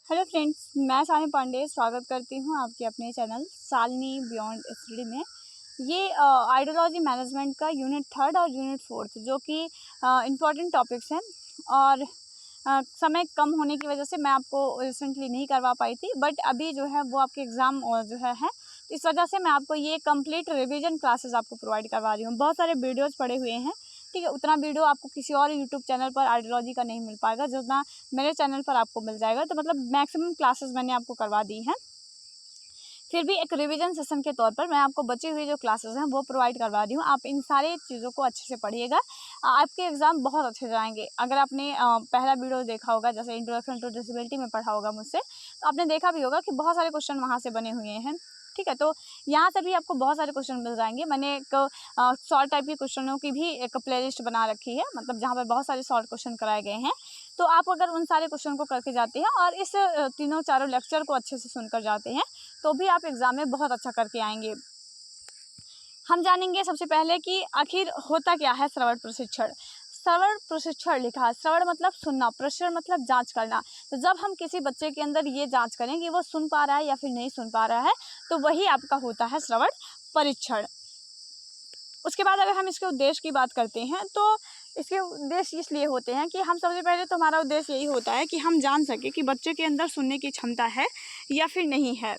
Hello friends, मैं सानी पांडे स्वागत करती हूँ आपके अपने चैनल शालिनी बियॉन्ड स्टडी में। ये आइडियोलॉजी मैनेजमेंट का यूनिट 3 और यूनिट 4 जो कि इम्पॉर्टेंट टॉपिक्स हैं और समय कम होने की वजह से मैं आपको रिसेंटली नहीं करवा पाई थी, बट अभी जो है वो आपके एग्ज़ाम जो है इस वजह से मैं आपको ये कंप्लीट रिवीजन क्लासेस आपको प्रोवाइड करवा रही हूँ। बहुत सारे वीडियोज़ पड़े हुए हैं, ठीक है। उतना वीडियो आपको किसी और यूट्यूब चैनल पर आइडियोलॉजी का नहीं मिल पाएगा जितना मेरे चैनल पर आपको मिल जाएगा। तो मतलब मैक्सिमम क्लासेस मैंने आपको करवा दी हैं। फिर भी एक रिवीजन सेशन के तौर पर मैं आपको बचे हुए जो क्लासेस हैं वो प्रोवाइड करवा रही हूँ। आप इन सारे चीज़ों को अच्छे से पढ़िएगा, आपके एग्ज़ाम बहुत अच्छे जाएंगे। अगर आपने पहला वीडियो देखा होगा, जैसे इंट्रोडक्शन टू डिसेबिलिटी में पढ़ा होगा मुझसे, तो आपने देखा भी होगा कि बहुत सारे क्वेश्चन वहाँ से बने हुए हैं, ठीक है। तो यहाँ से भी आपको बहुत सारे क्वेश्चन मिल जाएंगे। मैंने एक शॉर्ट टाइप के क्वेश्चनों की भी एक प्लेलिस्ट बना रखी है, मतलब जहाँ पर बहुत सारे शॉर्ट क्वेश्चन कराए गए हैं। तो आप अगर उन सारे क्वेश्चन को करके जाते हैं और इस तीनों चारों लेक्चर को अच्छे से सुनकर जाते हैं तो भी आप एग्ज़ाम में बहुत अच्छा करके आएंगे। हम जानेंगे सबसे पहले कि आखिर होता क्या है श्रवण प्रशिक्षण। श्रवण प्रशिक्षण लिखा है, श्रवण मतलब सुनना, प्रशिक्षण मतलब जांच करना। तो जब हम किसी बच्चे के अंदर ये जांच करें कि वो सुन पा रहा है या फिर नहीं सुन पा रहा है, तो वही आपका होता है श्रवण परीक्षण। उसके बाद अगर हम इसके उद्देश्य की बात करते हैं तो इसके उद्देश्य इसलिए होते हैं कि हम सबसे पहले तो हमारा उद्देश्य यही होता है कि हम जान सकें कि बच्चे के अंदर सुनने की क्षमता है या फिर नहीं है।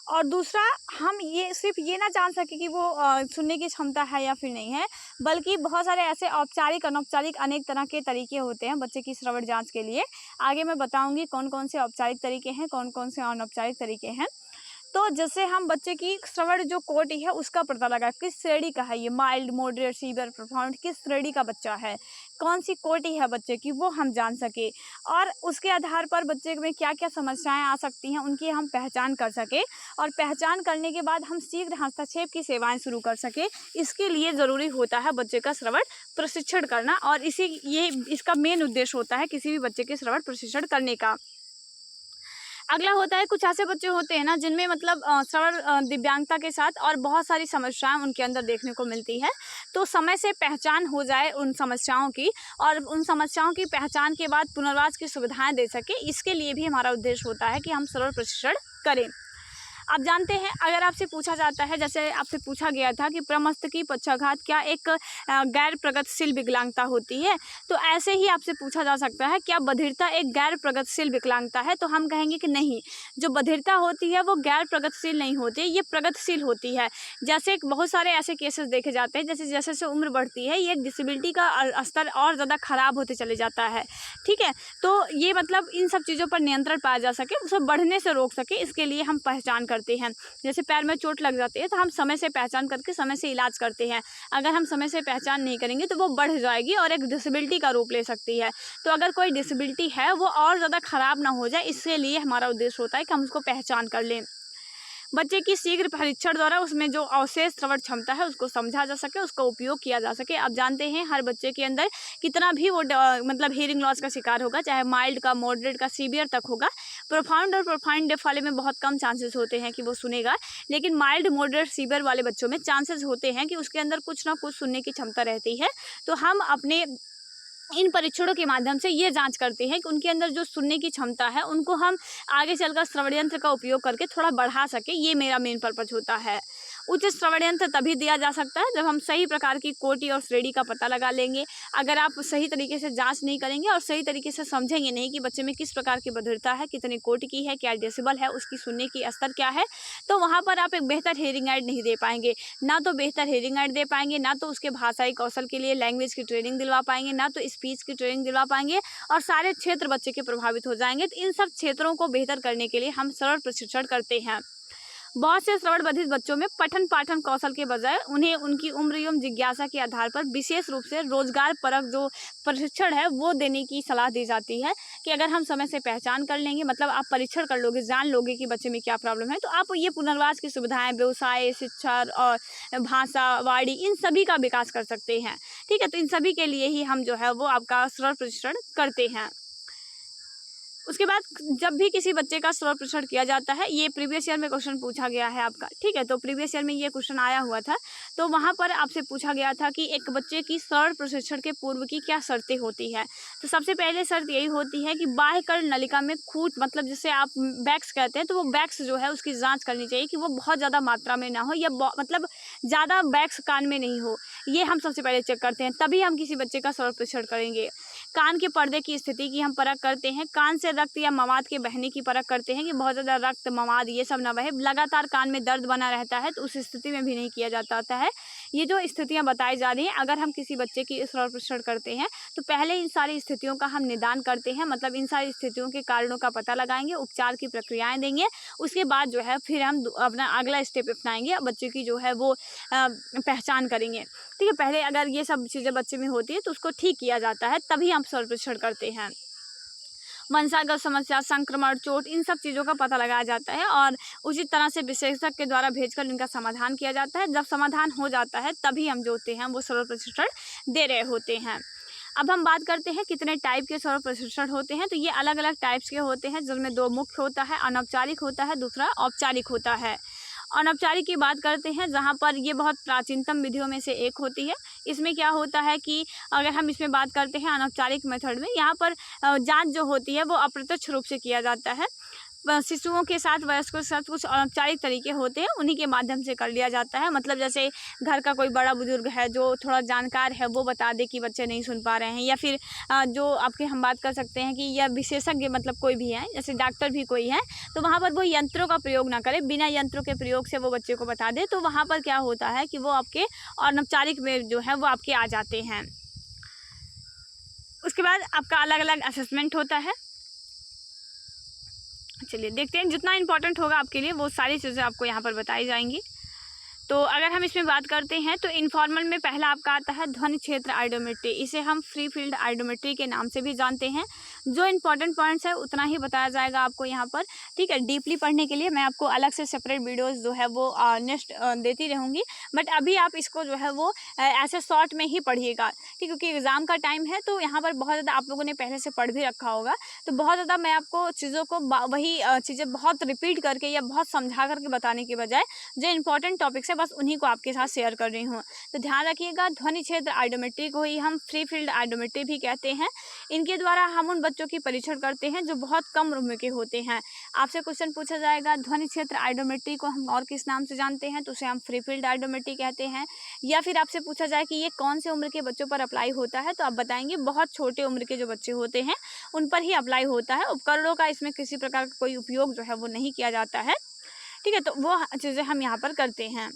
और दूसरा, हम ये सिर्फ ये ना जान सके कि वो सुनने की क्षमता है या फिर नहीं है, बल्कि बहुत सारे ऐसे औपचारिक अनौपचारिक अनेक तरह के तरीके होते हैं बच्चे की श्रवण जांच के लिए। आगे मैं बताऊंगी कौन कौन से औपचारिक तरीके हैं, कौन कौन से अनौपचारिक तरीके हैं। तो जैसे हम बच्चे की श्रवण जो कोटि है उसका पता लगा, किस श्रेणी का है ये, माइल्ड, मॉडरेट, सीवियर, प्रोफाउंड, किस श्रेणी का बच्चा है, कौन सी कोटि है बच्चे की, वो हम जान सके। और उसके आधार पर बच्चे में क्या क्या समस्याएं आ सकती हैं उनकी हम पहचान कर सके, और पहचान करने के बाद हम शीघ्र हस्तक्षेप की सेवाएं शुरू कर सके। इसके लिए ज़रूरी होता है बच्चे का श्रवण प्रशिक्षण करना, और इसका मेन उद्देश्य होता है किसी भी बच्चे के श्रवण प्रशिक्षण करने का। अगला होता है, कुछ ऐसे बच्चे होते हैं ना जिनमें मतलब श्रवण दिव्यांगता के साथ और बहुत सारी समस्याएं उनके अंदर देखने को मिलती है। तो समय से पहचान हो जाए उन समस्याओं की, और उन समस्याओं की पहचान के बाद पुनर्वास की सुविधाएं दे सके, इसके लिए भी हमारा उद्देश्य होता है कि हम श्रवण प्रशिक्षण करें। आप जानते हैं, अगर आपसे पूछा जाता है, जैसे आपसे पूछा गया था कि प्रमस्तकी पक्षाघात क्या एक गैर प्रगतिशील विकलांगता होती है, तो ऐसे ही आपसे पूछा जा सकता है क्या बधिरता एक गैर प्रगतिशील विकलांगता है, तो हम कहेंगे कि नहीं, जो बधिरता होती है वो गैर प्रगतिशील नहीं होती, ये प्रगतिशील होती है। जैसे बहुत सारे ऐसे केसेस देखे जाते हैं, जैसे जैसे जैसे उम्र बढ़ती है ये डिसेबिलिटी का स्तर और ज़्यादा खराब होते चले जाता है, ठीक है। तो ये मतलब इन सब चीज़ों पर नियंत्रण पाया जा सके, उसे बढ़ने से रोक सके, इसके लिए हम पहचान करते हैं। जैसे पैर में चोट लग जाती है तो हम समय से पहचान करके समय से इलाज करते हैं। अगर हम समय से पहचान नहीं करेंगे तो वो बढ़ जाएगी और एक डिसेबिलिटी का रूप ले सकती है। तो अगर कोई डिसेबिलिटी है वो और ज़्यादा खराब ना हो जाए, इसके लिए हमारा उद्देश्य होता है कि हम उसको पहचान कर लें। बच्चे की शीघ्र परीक्षण द्वारा उसमें जो अवशेष श्रवण क्षमता है उसको समझा जा सके, उसका उपयोग किया जा सके। आप जानते हैं हर बच्चे के अंदर कितना भी वो मतलब हियरिंग लॉस का शिकार होगा, चाहे माइल्ड का, मॉडरेट का, सीवियर तक होगा। प्रोफाउंड और प्रोफाउंड डेफ वाले में बहुत कम चांसेस होते हैं कि वो सुनेगा, लेकिन माइल्ड, मॉडरेट, सीवियर वाले बच्चों में चांसेस होते हैं कि उसके अंदर कुछ ना कुछ सुनने की क्षमता रहती है। तो हम अपने इन परीक्षणों के माध्यम से ये जांच करते हैं कि उनके अंदर जो सुनने की क्षमता है उनको हम आगे चलकर श्रवण यंत्र का उपयोग करके थोड़ा बढ़ा सके, ये मेरा मेन पर्पज होता है। उच्च श्रवण यंत्र तभी दिया जा सकता है जब हम सही प्रकार की कोटि और श्रेणी का पता लगा लेंगे। अगर आप सही तरीके से जांच नहीं करेंगे और सही तरीके से समझेंगे नहीं कि बच्चे में किस प्रकार की बधिरता है, कितनी कोटि की है, क्या डेसिबल है, उसकी सुनने की स्तर क्या है, तो वहाँ पर आप एक बेहतर हियरिंग एड नहीं दे पाएंगे। ना तो बेहतर हियरिंग एड दे पाएंगे, ना तो उसके भाषाई कौशल के लिए लैंग्वेज की ट्रेनिंग दिलवा पाएंगे, ना तो स्पीच की ट्रेनिंग दिलवा पाएंगे, और सारे क्षेत्र बच्चे के प्रभावित हो जाएंगे। तो इन सब क्षेत्रों को बेहतर करने के लिए हम श्रवण प्रशिक्षण करते हैं। बहुत से श्रवण बधिर बच्चों में पठन पाठन कौशल के बजाय उन्हें उनकी उम्र एवं जिज्ञासा के आधार पर विशेष रूप से रोजगार परक जो प्रशिक्षण है वो देने की सलाह दी जाती है कि अगर हम समय से पहचान कर लेंगे, मतलब आप परीक्षण कर लोगे, जान लोगे कि बच्चे में क्या प्रॉब्लम है, तो आप ये पुनर्वास की सुविधाएं, व्यवसाय, शिक्षा और भाषा, वाणी, इन सभी का विकास कर सकते हैं, ठीक है। तो इन सभी के लिए ही हम जो है वो आपका श्रवण प्रशिक्षण करते हैं। उसके बाद जब भी किसी बच्चे का स्वर परीक्षण किया जाता है, ये प्रीवियस ईयर में क्वेश्चन पूछा गया है आपका, ठीक है। तो प्रीवियस ईयर में ये क्वेश्चन आया हुआ था, तो वहाँ पर आपसे पूछा गया था कि एक बच्चे की स्वर परीक्षण के पूर्व की क्या शर्तें होती है। तो सबसे पहले शर्त यही होती है कि बाह्य कर्ण नलिका में खूंट, मतलब जिसे आप बैक्स कहते हैं, तो वो बैक्स जो है उसकी जाँच करनी चाहिए कि वो बहुत ज़्यादा मात्रा में ना हो, या मतलब ज़्यादा बैक्स कान में नहीं हो। ये हम सबसे पहले चेक करते हैं, तभी हम किसी बच्चे का स्वर परीक्षण करेंगे। कान के पर्दे की स्थिति की हम परख करते हैं। कान से रक्त या मवाद के बहने की परख करते हैं कि बहुत ज़्यादा रक्त, मवाद ये सब ना बहे। लगातार कान में दर्द बना रहता है तो उस स्थिति में भी नहीं किया जाता है। ये जो स्थितियां बताई जा रही हैं, अगर हम किसी बच्चे की स्वर परीक्षण करते हैं तो पहले इन सारी स्थितियों का हम निदान करते हैं, मतलब इन सारी स्थितियों के कारणों का पता लगाएंगे, उपचार की प्रक्रियाएं देंगे। उसके बाद जो है फिर हम अपना अगला स्टेप अपनाएंगे, बच्चे की जो है वो पहचान करेंगे, ठीक है। पहले अगर ये सब चीज़ें बच्चे में होती है तो उसको ठीक किया जाता है, तभी हम स्वर परीक्षण करते हैं। वंशागत समस्या, संक्रमण, चोट, इन सब चीज़ों का पता लगाया जाता है और उचित तरह से विशेषज्ञ के द्वारा भेजकर इनका समाधान किया जाता है। जब समाधान हो जाता है तभी हम जो होते हैं वो स्वर प्रशिक्षण दे रहे होते हैं। अब हम बात करते हैं कितने टाइप के स्वर प्रशिक्षण होते हैं। तो ये अलग अलग टाइप्स के होते हैं, जिनमें 2 मुख्य होता है, अनौपचारिक होता है, दूसरा औपचारिक होता है। अनौपचारिक की बात करते हैं, जहाँ पर ये बहुत प्राचीनतम विधियों में से एक होती है। इसमें क्या होता है कि अगर हम इसमें बात करते हैं अनौपचारिक मेथड में, यहाँ पर जांच जो होती है वो अप्रत्यक्ष रूप से किया जाता है। शिशुओं के साथ, वयस्कों के साथ कुछ अनौपचारिक तरीके होते हैं, उन्हीं के माध्यम से कर लिया जाता है। मतलब जैसे घर का कोई बड़ा बुजुर्ग है जो थोड़ा जानकार है, वो बता दे कि बच्चे नहीं सुन पा रहे हैं, या फिर जो आपके हम बात कर सकते हैं कि यह विशेषज्ञ, मतलब कोई भी है, जैसे डॉक्टर भी कोई है, तो वहाँ पर वो यंत्रों का प्रयोग ना करे, बिना यंत्रों के प्रयोग से वो बच्चे को बता दे, तो वहाँ पर क्या होता है कि वो आपके अनौपचारिक में जो है वो आपके आ जाते हैं। उसके बाद आपका अलग अलग असेसमेंट होता है। चलिए देखते हैं, जितना इंपॉर्टेंट होगा आपके लिए वो सारी चीज़ें आपको यहाँ पर बताई जाएंगी। तो अगर हम इसमें बात करते हैं तो इनफॉर्मल में पहला आपका आता है ध्वनि क्षेत्र आइडोमेट्री। इसे हम फ्री फील्ड आइडोमेट्री के नाम से भी जानते हैं। जो इंपॉर्टेंट पॉइंट्स है उतना ही बताया जाएगा आपको यहाँ पर, ठीक है। डीपली पढ़ने के लिए मैं आपको अलग से सेपरेट वीडियोस जो है वो नेक्स्ट देती रहूँगी, बट अभी आप इसको जो है वो ऐसे शॉर्ट में ही पढ़िएगा, ठीक, क्योंकि एग्ज़ाम का टाइम है। तो यहाँ पर बहुत ज़्यादा आप लोगों ने पहले से पढ़ भी रखा होगा, तो बहुत ज़्यादा मैं आपको चीज़ों को वही चीज़ें बहुत रिपीट करके या बहुत समझा करके बताने के बजाय जो इंपॉर्टेंट टॉपिक्स है बस उन्हीं को आपके साथ शेयर कर रही हूँ। तो ध्यान रखिएगा, ध्वनि क्षेत्र आइडोमेट्री को ही हम फ्री फील्ड आइडोमेट्री भी कहते हैं। इनके द्वारा हम उन बच्चों की परीक्षण करते हैं जो बहुत कम उम्र के होते हैं। आपसे क्वेश्चन पूछा जाएगा ध्वनि क्षेत्र आइडोमेट्री को हम और किस नाम से जानते हैं, तो उसे हम फ्री फील्ड आइडोमेट्री कहते हैं। या फिर आपसे पूछा जाए कि ये कौन से उम्र के बच्चों पर अप्लाई होता है, तो आप बताएंगे बहुत छोटे उम्र के जो बच्चे होते हैं उन पर ही अप्लाई होता है। उपकरणों का इसमें किसी प्रकार का कोई उपयोग जो है वो नहीं किया जाता है, ठीक है। तो वो चीज़ें हम यहाँ पर करते हैं।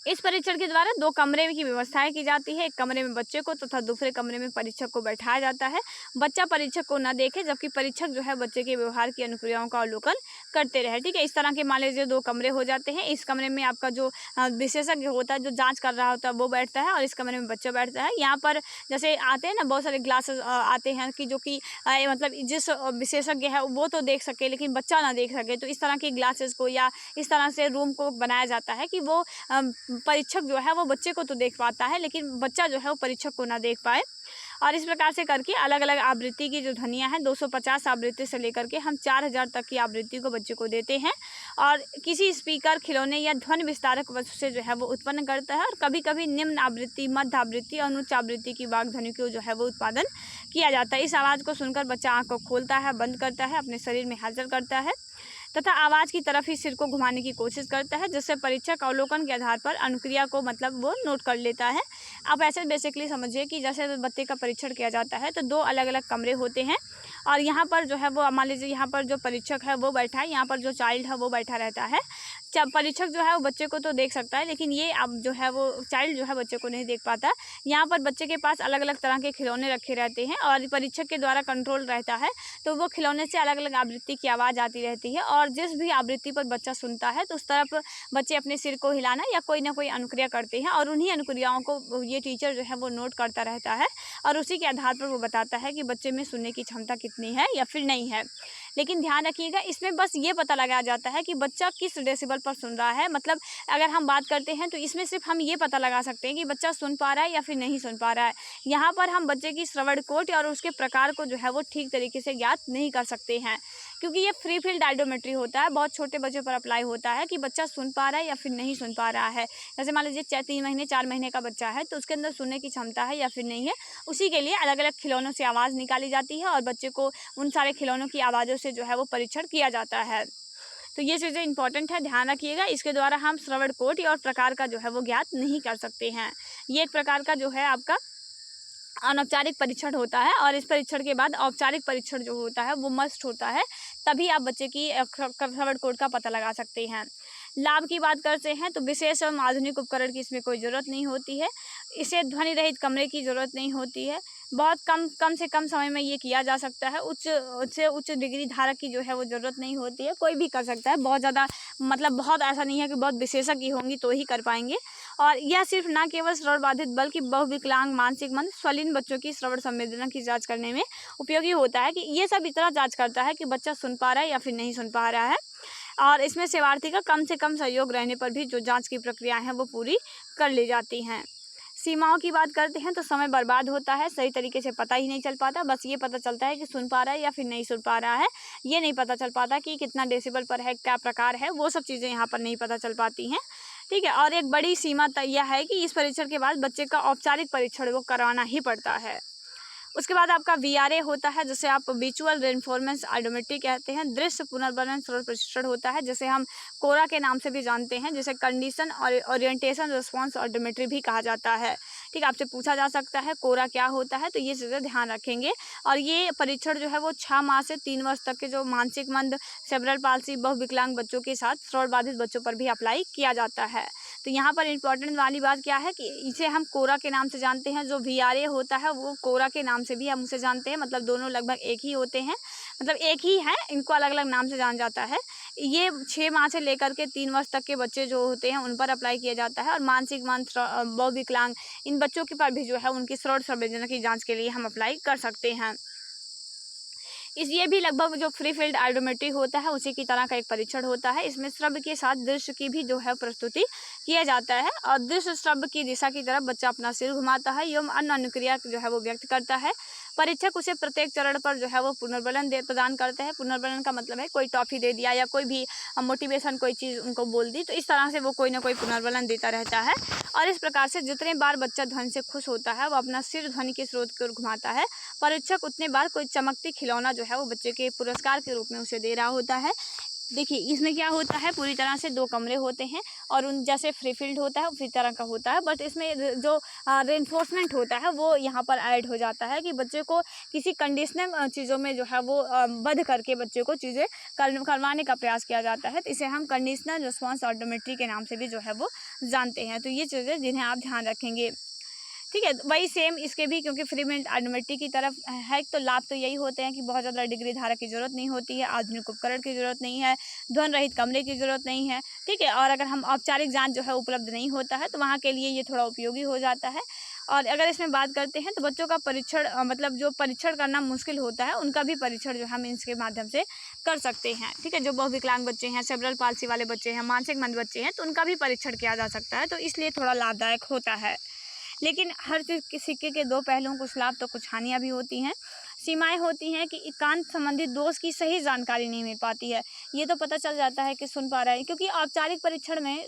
इस परीक्षण के द्वारा 2 कमरे की व्यवस्थाएं की जाती है। एक कमरे में बच्चे को तथा दूसरे कमरे में परीक्षक को बैठाया जाता है। बच्चा परीक्षक को न देखे, जबकि परीक्षक जो है बच्चे के व्यवहार की अनुक्रियाओं का अवलोकन करते रहे, ठीक है। इस तरह के मान लीजिए 2 कमरे हो जाते हैं। इस कमरे में आपका जो विशेषज्ञ होता है, जो जाँच कर रहा होता है, वो बैठता है और इस कमरे में बच्चा बैठता है। यहाँ पर जैसे आते हैं ना बहुत सारे ग्लासेस आते हैं कि जो कि मतलब जिस विशेषज्ञ है वो तो देख सके लेकिन बच्चा ना देख सके, तो इस तरह के ग्लासेस को या इस तरह से रूम को बनाया जाता है कि वो परीक्षक जो है वो बच्चे को तो देख पाता है लेकिन बच्चा जो है वो परीक्षक को ना देख पाए। और इस प्रकार से करके अलग अलग आवृत्ति की जो ध्वनियाँ हैं 250 आवृत्ति से लेकर के हम 4000 तक की आवृत्ति को बच्चे को देते हैं। और किसी स्पीकर, खिलौने या ध्वनि विस्तारक वस्तु से जो है वो उत्पन्न करता है। और कभी कभी निम्न आवृत्ति, मध्य आवृत्ति और उच्च आवृत्ति की वाग ध्वनि को जो है वो उत्पादन किया जाता है। इस आवाज़ को सुनकर बच्चा आँख को खोलता है, बंद करता है, अपने शरीर में हलचल करता है तथा आवाज़ की तरफ ही सिर को घुमाने की कोशिश करता है, जिससे परीक्षक अवलोकन के आधार पर अनुक्रिया को मतलब वो नोट कर लेता है। आप ऐसे बेसिकली समझिए कि जैसे बच्चे का परीक्षण किया जाता है तो 2 अलग अलग कमरे होते हैं और यहाँ पर जो है वो मान लीजिए यहाँ पर जो परीक्षक है वो बैठा है, यहाँ पर जो चाइल्ड है वो बैठा रहता है। जब परीक्षक जो है वो बच्चे को तो देख सकता है लेकिन ये अब जो है वो चाइल्ड जो है बच्चे को नहीं देख पाता। यहाँ पर बच्चे के पास अलग अलग तरह के खिलौने रखे रहते हैं और परीक्षक के द्वारा कंट्रोल रहता है, तो वो खिलौने से अलग अलग आवृत्ति की आवाज़ आती रहती है और जिस भी आवृत्ति पर बच्चा सुनता है तो उस तरफ बच्चे अपने सिर को हिलाना या कोई ना कोई अनुक्रिया करते हैं और उन्हीं अनुक्रियाओं को ये टीचर जो है वो नोट करता रहता है और उसी के आधार पर वो बताता है कि बच्चे में सुनने की क्षमता कितनी है या फिर नहीं है। लेकिन ध्यान रखिएगा, इसमें बस ये पता लगाया जाता है कि बच्चा किस डेसिबल पर सुन रहा है। मतलब अगर हम बात करते हैं तो इसमें सिर्फ हम ये पता लगा सकते हैं कि बच्चा सुन पा रहा है या फिर नहीं सुन पा रहा है। यहाँ पर हम बच्चे की श्रवण कोट और उसके प्रकार को जो है वो ठीक तरीके से ज्ञात नहीं कर सकते हैं, क्योंकि ये फ्री फील्ड आइडोमेट्री होता है, बहुत छोटे बच्चों पर अप्लाई होता है कि बच्चा सुन पा रहा है या फिर नहीं सुन पा रहा है। जैसे मान लीजिए 3 महीने 4 महीने का बच्चा है तो उसके अंदर सुनने की क्षमता है या फिर नहीं है, उसी के लिए अलग अलग खिलौनों से आवाज़ निकाली जाती है और बच्चे को उन सारे खिलौनों की आवाज़ों से जो है वो परीक्षण किया जाता है। तो ये चीज़ें इंपॉर्टेंट है, ध्यान रखिएगा। इसके द्वारा हम श्रवण कोटि और प्रकार का जो है वो ज्ञात नहीं कर सकते हैं। ये एक प्रकार का जो है आपका अनौपचारिक परीक्षण होता है और इस परीक्षण के बाद औपचारिक परीक्षण जो होता है वो मस्ट होता है, तभी आप बच्चे की श्रवण कोट का पता लगा सकते हैं। लाभ की बात करते हैं तो विशेष एवं आधुनिक उपकरण की इसमें कोई ज़रूरत नहीं होती है। इसे ध्वनि रहित कमरे की ज़रूरत नहीं होती है। बहुत कम से कम समय में ये किया जा सकता है। उच्च डिग्री धारक की जो है वो ज़रूरत नहीं होती है, कोई भी कर सकता है। बहुत ज़्यादा मतलब बहुत ऐसा नहीं है कि बहुत विशेषज्ञ होंगी तो ही कर पाएंगे। और यह सिर्फ ना केवल श्रवण बाधित बल्कि बहुविकलांग, मानसिक मंद, स्वलीन बच्चों की श्रवण संवेदना की जाँच करने में उपयोगी होता है, कि ये सब इतना जाँच करता है कि बच्चा सुन पा रहा है या फिर नहीं सुन पा रहा है। और इसमें सेवार्थी का कम से कम सहयोग रहने पर भी जो जांच की प्रक्रिया है वो पूरी कर ली जाती हैं। सीमाओं की बात करते हैं तो समय बर्बाद होता है, सही तरीके से पता ही नहीं चल पाता। बस ये पता चलता है कि सुन पा रहा है या फिर नहीं सुन पा रहा है। ये नहीं पता चल पाता कि कितना डेसिबल पर है, क्या प्रकार है, वो सब चीज़ें यहाँ पर नहीं पता चल पाती हैं। ठीक है। और एक बड़ी सीमा यह है कि इस परीक्षण के बाद बच्चे का औपचारिक परीक्षण वो करवाना ही पड़ता है। उसके बाद आपका VRA होता है, जिसे आप विजुअल रेनफोर्समेंट आइडोमेट्री कहते हैं। दृश्य पुनर्वलन श्रवण प्रशिक्षण होता है, जिसे हम कोरा के नाम से भी जानते हैं, जिसे कंडीशन और ओरिएंटेशन रिस्पॉन्स आइडोमेट्री भी कहा जाता है। ठीक है, आपसे पूछा जा सकता है कोरा क्या होता है, तो ये चीज़ें ध्यान रखेंगे। और ये परीक्षण जो है वो 6 माह से 3 वर्ष तक के जो मानसिक मंद, सेरेब्रल पाल्सी, बहुविकलांग बच्चों के साथ श्रवण बाधित बच्चों पर भी अप्लाई किया जाता है। तो यहाँ पर इम्पोर्टेंट वाली बात क्या है कि इसे हम कोरा के नाम से जानते हैं। जो VRA होता है वो कोरा के नाम से भी हम उसे जानते हैं। मतलब दोनों लगभग एक ही होते हैं, मतलब एक ही हैं, इनको अलग अलग नाम से जाना जाता है। ये 6 माह से लेकर के 3 वर्ष तक के बच्चे जो होते हैं उन पर अप्लाई किया जाता है। और मानसिक मंद, बहुविकलांग, इन बच्चों के पर भी जो है उनकी श्रवण संवेदना की जाँच के लिए हम अप्लाई कर सकते हैं। ये भी लगभग जो फ्री फील्ड आइडोमेट्री होता है उसी की तरह का एक परीक्षण होता है। इसमें श्रव्य के साथ दृश्य की भी जो है प्रस्तुति किया जाता है और दृश्य श्रव्य की दिशा की तरफ बच्चा अपना सिर घुमाता है एवं अन्य अनुक्रिया जो है वो व्यक्त करता है। परीक्षक उसे प्रत्येक चरण पर जो है वो पुनर्बलन प्रदान करते हैं। पुनर्बलन का मतलब है कोई टॉफी दे दिया या कोई भी मोटिवेशन कोई चीज़ उनको बोल दी, तो इस तरह से वो कोई ना कोई पुनर्बलन देता रहता है। और इस प्रकार से जितने बार बच्चा ध्वनि से खुश होता है वो अपना सिर ध्वनि के स्रोत की ओर घुमाता है। परीक्षक उतने बार कोई चमकती खिलौना जो है वो बच्चे के पुरस्कार के रूप में उसे दे रहा होता है। देखिए इसमें क्या होता है, पूरी तरह से 2 कमरे होते हैं और उन जैसे फ्री फील्ड होता है उसी तरह का होता है, बट इसमें जो रेनफोर्समेंट होता है वो यहाँ पर ऐड हो जाता है कि बच्चे को किसी कंडीशनल चीज़ों में जो है वो बंद करके बच्चे को चीज़ें करवाने का प्रयास किया जाता है। तो इसे हम कंडीशनल रिस्पॉन्स ऑटोमेट्री के नाम से भी जो है वो जानते हैं। तो ये चीज़ें जिन्हें आप ध्यान रखेंगे। ठीक है, वही सेम इसके भी, क्योंकि फ्री फील्ड आइडोमेट्री की तरफ है तो लाभ तो यही होते हैं कि बहुत ज़्यादा डिग्री धारक की ज़रूरत नहीं होती है, आधुनिक उपकरण की ज़रूरत नहीं है, ध्वनि रहित कमरे की ज़रूरत नहीं है। ठीक है, और अगर हम औपचारिक जांच जो है उपलब्ध नहीं होता है तो वहाँ के लिए ये थोड़ा उपयोगी हो जाता है। और अगर इसमें बात करते हैं तो बच्चों का परीक्षण मतलब जो परीक्षण करना मुश्किल होता है उनका भी परीक्षण जो हम इसके माध्यम से कर सकते हैं। ठीक है, जो बहुविकलांग बच्चे हैं, सेरेब्रल पाल्सी वाले बच्चे हैं, मानसिक मंद बच्चे हैं, तो उनका भी परीक्षण किया जा सकता है, तो इसलिए थोड़ा लाभदायक होता है। लेकिन हर चीज़ के सिक्के के 2 पहलुओं, कुछ लाभ तो कुछ हानियाँ भी होती हैं। सीमाएँ होती हैं कि एकांत संबंधित दोष की सही जानकारी नहीं मिल पाती है। ये तो पता चल जाता है कि सुन पा रहा है, क्योंकि औपचारिक परीक्षण में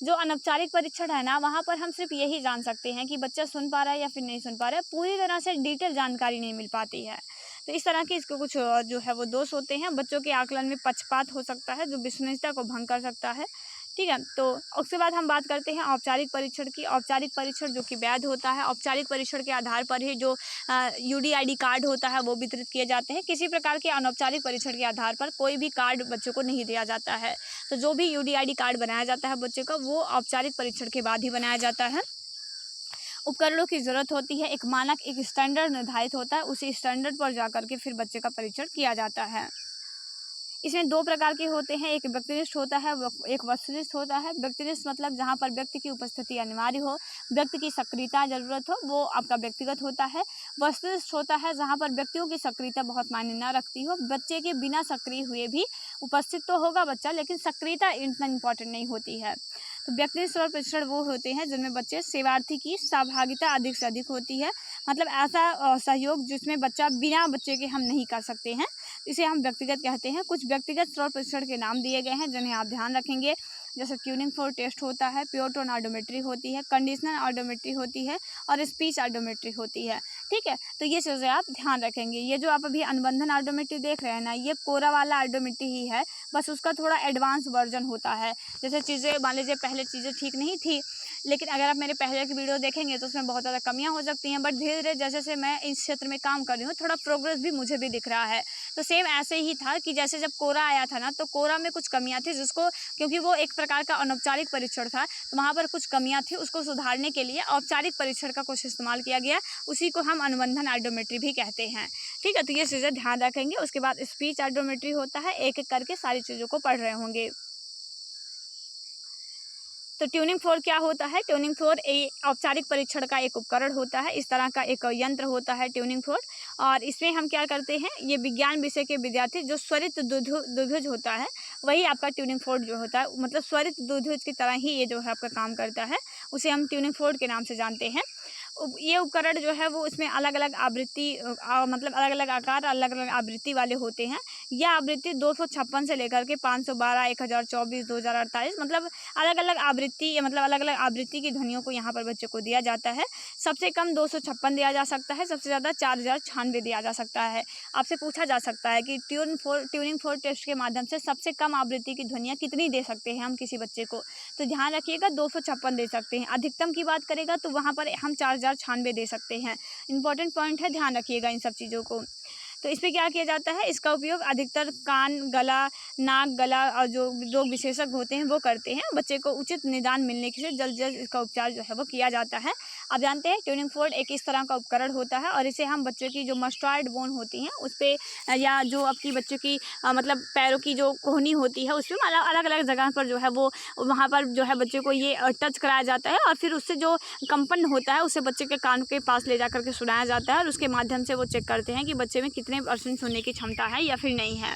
जो अनौपचारिक परीक्षण है ना, वहाँ पर हम सिर्फ यही जान सकते हैं कि बच्चा सुन पा रहा है या फिर नहीं सुन पा रहा है। पूरी तरह से डिटेल जानकारी नहीं मिल पाती है। तो इस तरह के इसके कुछ जो है वो दोष होते हैं। बच्चों के आकलन में पक्षपात हो सकता है जो विश्वसनीयता को भंग कर सकता है। ठीक है, तो उसके बाद हम बात करते हैं औपचारिक परीक्षण की। औपचारिक परीक्षण जो कि वैध होता है, औपचारिक परीक्षण के आधार पर ही जो UDID कार्ड होता है वो वितरित किए जाते हैं। किसी प्रकार के अनौपचारिक परीक्षण के आधार पर कोई भी कार्ड बच्चों को नहीं दिया जाता है। तो जो भी UDID कार्ड बनाया जाता है बच्चे का, वो औपचारिक परीक्षण के बाद ही बनाया जाता है। उपकरणों की ज़रूरत होती है, एक मानक, एक स्टैंडर्ड निर्धारित होता है, उसी स्टैंडर्ड पर जाकर के फिर बच्चे का परीक्षण किया जाता है। इसमें 2 प्रकार के होते हैं, एक व्यक्तिनिष्ठ होता है, एक वस्तुनिष्ठ होता है। व्यक्तिनिष्ठ मतलब जहाँ पर व्यक्ति की उपस्थिति अनिवार्य हो, व्यक्ति की सक्रियता ज़रूरत हो, वो आपका व्यक्तिगत होता है। वस्तुनिष्ठ होता है जहाँ पर व्यक्तियों की सक्रियता बहुत मायने न रखती हो, बच्चे के बिना सक्रिय हुए भी उपस्थित तो होगा बच्चा, लेकिन सक्रियता इतना इम्पोर्टेंट नहीं होती है। तो व्यक्तिनिष्ठ और प्रशिक्षण वो होते हैं जिनमें बच्चे सेवार्थी की सहभागिता अधिक से अधिक होती है, मतलब ऐसा सहयोग जिसमें बच्चा बिना बच्चे के हम नहीं कर सकते हैं, इसे हम व्यक्तिगत कहते हैं। कुछ व्यक्तिगत स्वर प्रशिक्षण के नाम दिए गए हैं जिन्हें आप ध्यान रखेंगे, जैसे ट्यूनिंग फोर टेस्ट होता है, प्योर टोन ऑडियोमेट्री होती है, कंडीशनल ऑडियोमेट्री होती है और स्पीच ऑडियोमेट्री होती है। ठीक है, तो ये चीज़ें आप ध्यान रखेंगे। ये जो आप अभी अनुबंधन ऑडियोमेट्री देख रहे हैं ना, ये कोरा वाला ऑडियोमेट्री ही है, बस उसका थोड़ा एडवांस वर्जन होता है। जैसे चीज़ें मान लीजिए पहले चीज़ें ठीक नहीं थी, लेकिन अगर आप मेरे पहले की वीडियो देखेंगे तो उसमें बहुत ज़्यादा कमियां हो सकती हैं, बट धीरे धीरे जैसे जैसे मैं इस क्षेत्र में काम कर रही हूँ, थोड़ा प्रोग्रेस भी मुझे भी दिख रहा है। तो सेम ऐसे ही था कि जैसे जब कोरा आया था ना, तो कोरा में कुछ कमियां थी, जिसको क्योंकि वो एक प्रकार का अनौपचारिक परीक्षण था, तो वहाँ पर कुछ कमियां थी, उसको सुधारने के लिए औपचारिक परीक्षण का कुछ इस्तेमाल किया गया, उसी को हम अनुबंधन ऑडियोमेट्री भी कहते हैं। ठीक है, तो ये चीज़ें ध्यान रखेंगे। उसके बाद स्पीच ऑडियोमेट्री होता है, एक एक करके सारी चीज़ों को पढ़ रहे होंगे। तो ट्यूनिंग फोर क्या होता है? ट्यूनिंग फोर औपचारिक परीक्षण का एक उपकरण होता है, इस तरह का एक यंत्र होता है ट्यूनिंग फोर। और इसमें हम क्या करते हैं, ये विज्ञान विषय के विद्यार्थी जो स्वरित द्विभुज होता है, वही आपका ट्यूनिंग फोर जो होता है, मतलब स्वरित द्विभुज की तरह ही ये जो है आपका काम करता है, उसे हम ट्यूनिंग फोर के नाम से जानते हैं। ये उपकरण जो है वो इसमें अलग अलग आवृत्ति मतलब अलग अलग आकार, अलग अलग आवृत्ति वाले होते हैं। यह आवृत्ति 256 से लेकर के 512, 1024, 2048, मतलब अलग अलग आवृत्ति, मतलब अलग अलग आवृत्ति की ध्वनियों को यहाँ पर बच्चों को दिया जाता है। सबसे कम 256 दिया जा सकता है, सबसे ज़्यादा 4096 दिया जा सकता है। आपसे पूछा जा सकता है कि ट्यूनिंग फोर टेस्ट के माध्यम से सबसे कम आवृत्ति की ध्वनियाँ कितनी दे सकते हैं हम किसी बच्चे को, तो ध्यान रखिएगा 256 दे सकते हैं। अधिकतम की बात करेगा तो वहाँ पर हम 4096 दे सकते हैं। इंपॉर्टेंट पॉइंट है, ध्यान रखिएगा इन सब चीज़ों को। तो इस पर क्या किया जाता है, इसका उपयोग अधिकतर कान, गला, नाक, गला और जो रोग विशेषज्ञ होते हैं वो करते हैं। बच्चे को उचित निदान मिलने से जल्द जल्द इसका उपचार जो है वो किया जाता है। आप जानते हैं ट्यूनिंग फोर्ड एक इस तरह का उपकरण होता है, और इसे हम बच्चों की जो मस्टॉइड बोन होती हैं उस पर, या जो आपकी बच्चों की मतलब पैरों की जो कोहनी होती है उस पर अलग अलग जगह पर जो है वो वहाँ पर जो है बच्चे को ये टच कराया जाता है, और फिर उससे जो कंपन होता है उसे बच्चे के कान के पास ले जाकर के सुनाया जाता है, और उसके माध्यम से वो चेक करते हैं कि बच्चे में कितने % सुनने की क्षमता है या फिर नहीं है।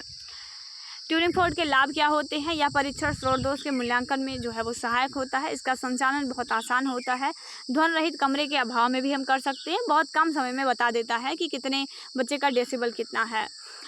ट्यूनिंग फोर्ड के लाभ क्या होते हैं? यह परीक्षण श्रोत दोष के मूल्यांकन में जो है वो सहायक होता है। इसका संचालन बहुत आसान होता है, ध्वनि रहित कमरे के अभाव में भी हम कर सकते हैं। बहुत कम समय में बता देता है कि कितने बच्चे का डेसिबल कितना है।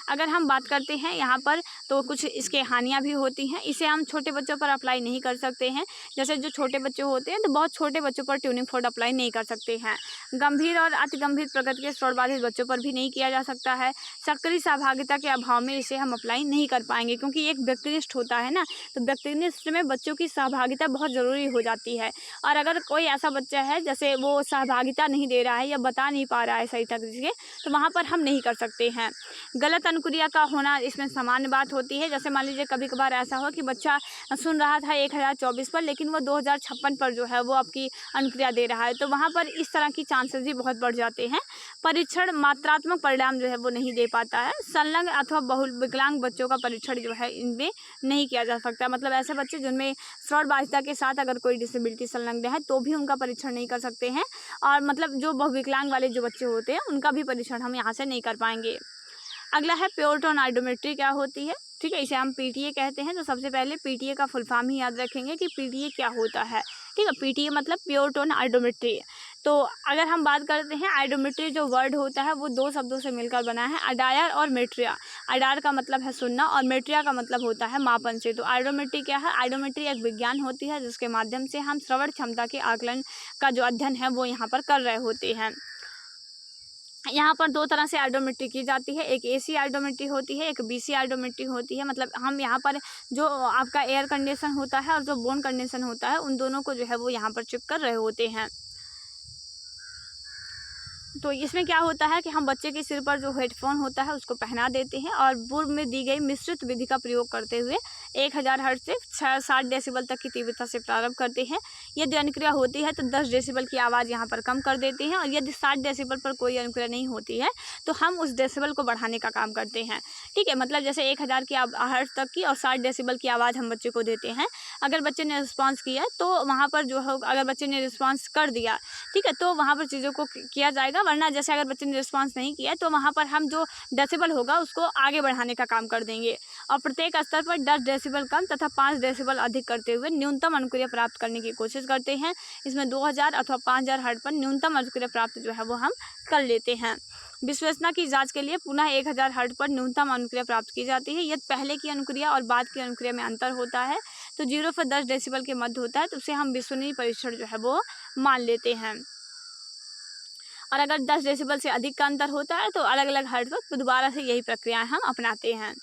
अगर हम बात करते हैं यहाँ पर, तो कुछ इसके हानियाँ भी होती हैं। इसे हम छोटे बच्चों पर अप्लाई नहीं कर सकते हैं। जैसे जो छोटे बच्चे होते हैं, तो बहुत छोटे बच्चों पर ट्यूनिंग फोर्ड अप्लाई नहीं कर सकते हैं। गंभीर और अति गंभीर प्रकृति के स्वर बाधित बच्चों पर भी नहीं किया जा सकता है। सक्रिय सहभागिता के अभाव में इसे हम अप्लाई नहीं कर पाएंगे, क्योंकि एक व्यक्तिनिष्ठ होता है ना, तो व्यक्तिनिष्ठ में बच्चों की सहभागिता बहुत ज़रूरी हो जाती है। और अगर कोई ऐसा बच्चा है जैसे वो सहभागिता नहीं दे रहा है या बता नहीं पा रहा है सही तरीके से, तो वहाँ पर हम नहीं कर सकते हैं। गलत अनुक्रिया का होना इसमें सामान्य बात होती है। जैसे मान लीजिए कभी कभार ऐसा हो कि बच्चा सुन रहा था 1024 पर, लेकिन वो 2056 पर जो है वो आपकी अनुक्रिया दे रहा है, तो वहाँ पर इस तरह की चांसेस भी बहुत बढ़ जाते हैं। परीक्षण मात्रात्मक परिणाम जो है वो नहीं दे पाता है। संलग्न अथवा बहुल विकलांग बच्चों का परीक्षण जो है इनमें नहीं किया जा सकता। मतलब ऐसे बच्चे जिनमें श्रवण बाधिता के साथ अगर कोई डिसेबिलिटी संलग्न है तो भी उनका परीक्षण नहीं कर सकते हैं, और मतलब जो बहुविकलांग वाले जो बच्चे होते हैं उनका भी परीक्षण हम यहाँ से नहीं कर पाएंगे। अगला है प्योर टोन ऑडियोमेट्री क्या होती है? ठीक है, इसे हम पीटीए कहते हैं। तो सबसे पहले पीटीए का फुल फॉर्म ही याद रखेंगे कि पीटीए क्या होता है। ठीक है, पीटीए मतलब प्योर टोन ऑडियोमेट्री। तो अगर हम बात करते हैं, ऑडियोमेट्री जो वर्ड होता है वो 2 शब्दों से मिलकर बना है, अडायर और मेट्रिया। अडायर का मतलब है सुनना, और मेट्रिया का मतलब होता है मापन से। तो ऑडियोमेट्री क्या है? ऑडियोमेट्री एक विज्ञान होती है जिसके माध्यम से हम श्रवण क्षमता के आकलन का जो अध्ययन है वो यहाँ पर कर रहे होते हैं। यहाँ पर 2 तरह से ऑडियोमेट्री की जाती है, एक एसी ऑडियोमेट्री होती है, एक बीसी ऑडियोमेट्री होती है। मतलब हम यहाँ पर जो आपका एयर कंडीशन होता है और जो बोन कंडीशन होता है, उन दोनों को जो है वो यहाँ पर चेक कर रहे होते हैं। तो इसमें क्या होता है कि हम बच्चे के सिर पर जो हेडफोन होता है उसको पहना देते हैं और पूर्व में दी गई मिश्रित विधि का प्रयोग करते हुए 1000 हर्ट्ज से 60 डेसिबल तक की तीव्रता से प्रारंभ करते हैं। यदि अनुक्रिया होती है तो 10 डेसिबल की आवाज़ यहाँ पर कम कर देते हैं, और यदि 60 डेसिबल पर कोई अनुक्रिया नहीं होती है तो हम उस डेसिबल को बढ़ाने का काम करते हैं। ठीक है, मतलब जैसे 1000 की हर्ट्ज तक की और 60 डेसिबल की आवाज़ हम बच्चे को देते हैं। अगर बच्चे ने रिस्पॉन्स किया तो वहाँ पर जो है, अगर बच्चे ने रिस्पॉन्स कर दिया, ठीक है, तो वहाँ पर चीज़ों को किया जाएगा। वरना जैसे अगर बच्चे ने रिस्पॉन्स नहीं किया तो वहाँ पर हम जो डेसिबल होगा उसको आगे बढ़ाने का काम कर देंगे, और प्रत्येक स्तर पर 10 डेसिबल कम तथा 5 डेसिबल अधिक करते हुए न्यूनतम अनुक्रिया प्राप्त करने की कोशिश करते हैं। इसमें 2000 अथवा 5000 हर्ट्ज पर न्यूनतम अनुक्रिया प्राप्त जो है वो हम कर लेते हैं। विश्वसनीयता की जांच के लिए पुनः 1000 हर्ट्ज पर न्यूनतम अनुक्रिया प्राप्त की जाती है। यदि पहले की अनुक्रिया और बाद की अनुक्रिया में अंतर होता है तो 0 से 10 डेसिबल के मध्य होता है, तो उसे हम विश्वसनीय परीक्षण जो है वो मान लेते हैं। और अगर 10 डेसिबल से अधिक का अंतर होता है तो अलग अलग हर्ट्ज पर दोबारा से यही प्रक्रियाएं हम अपनाते हैं।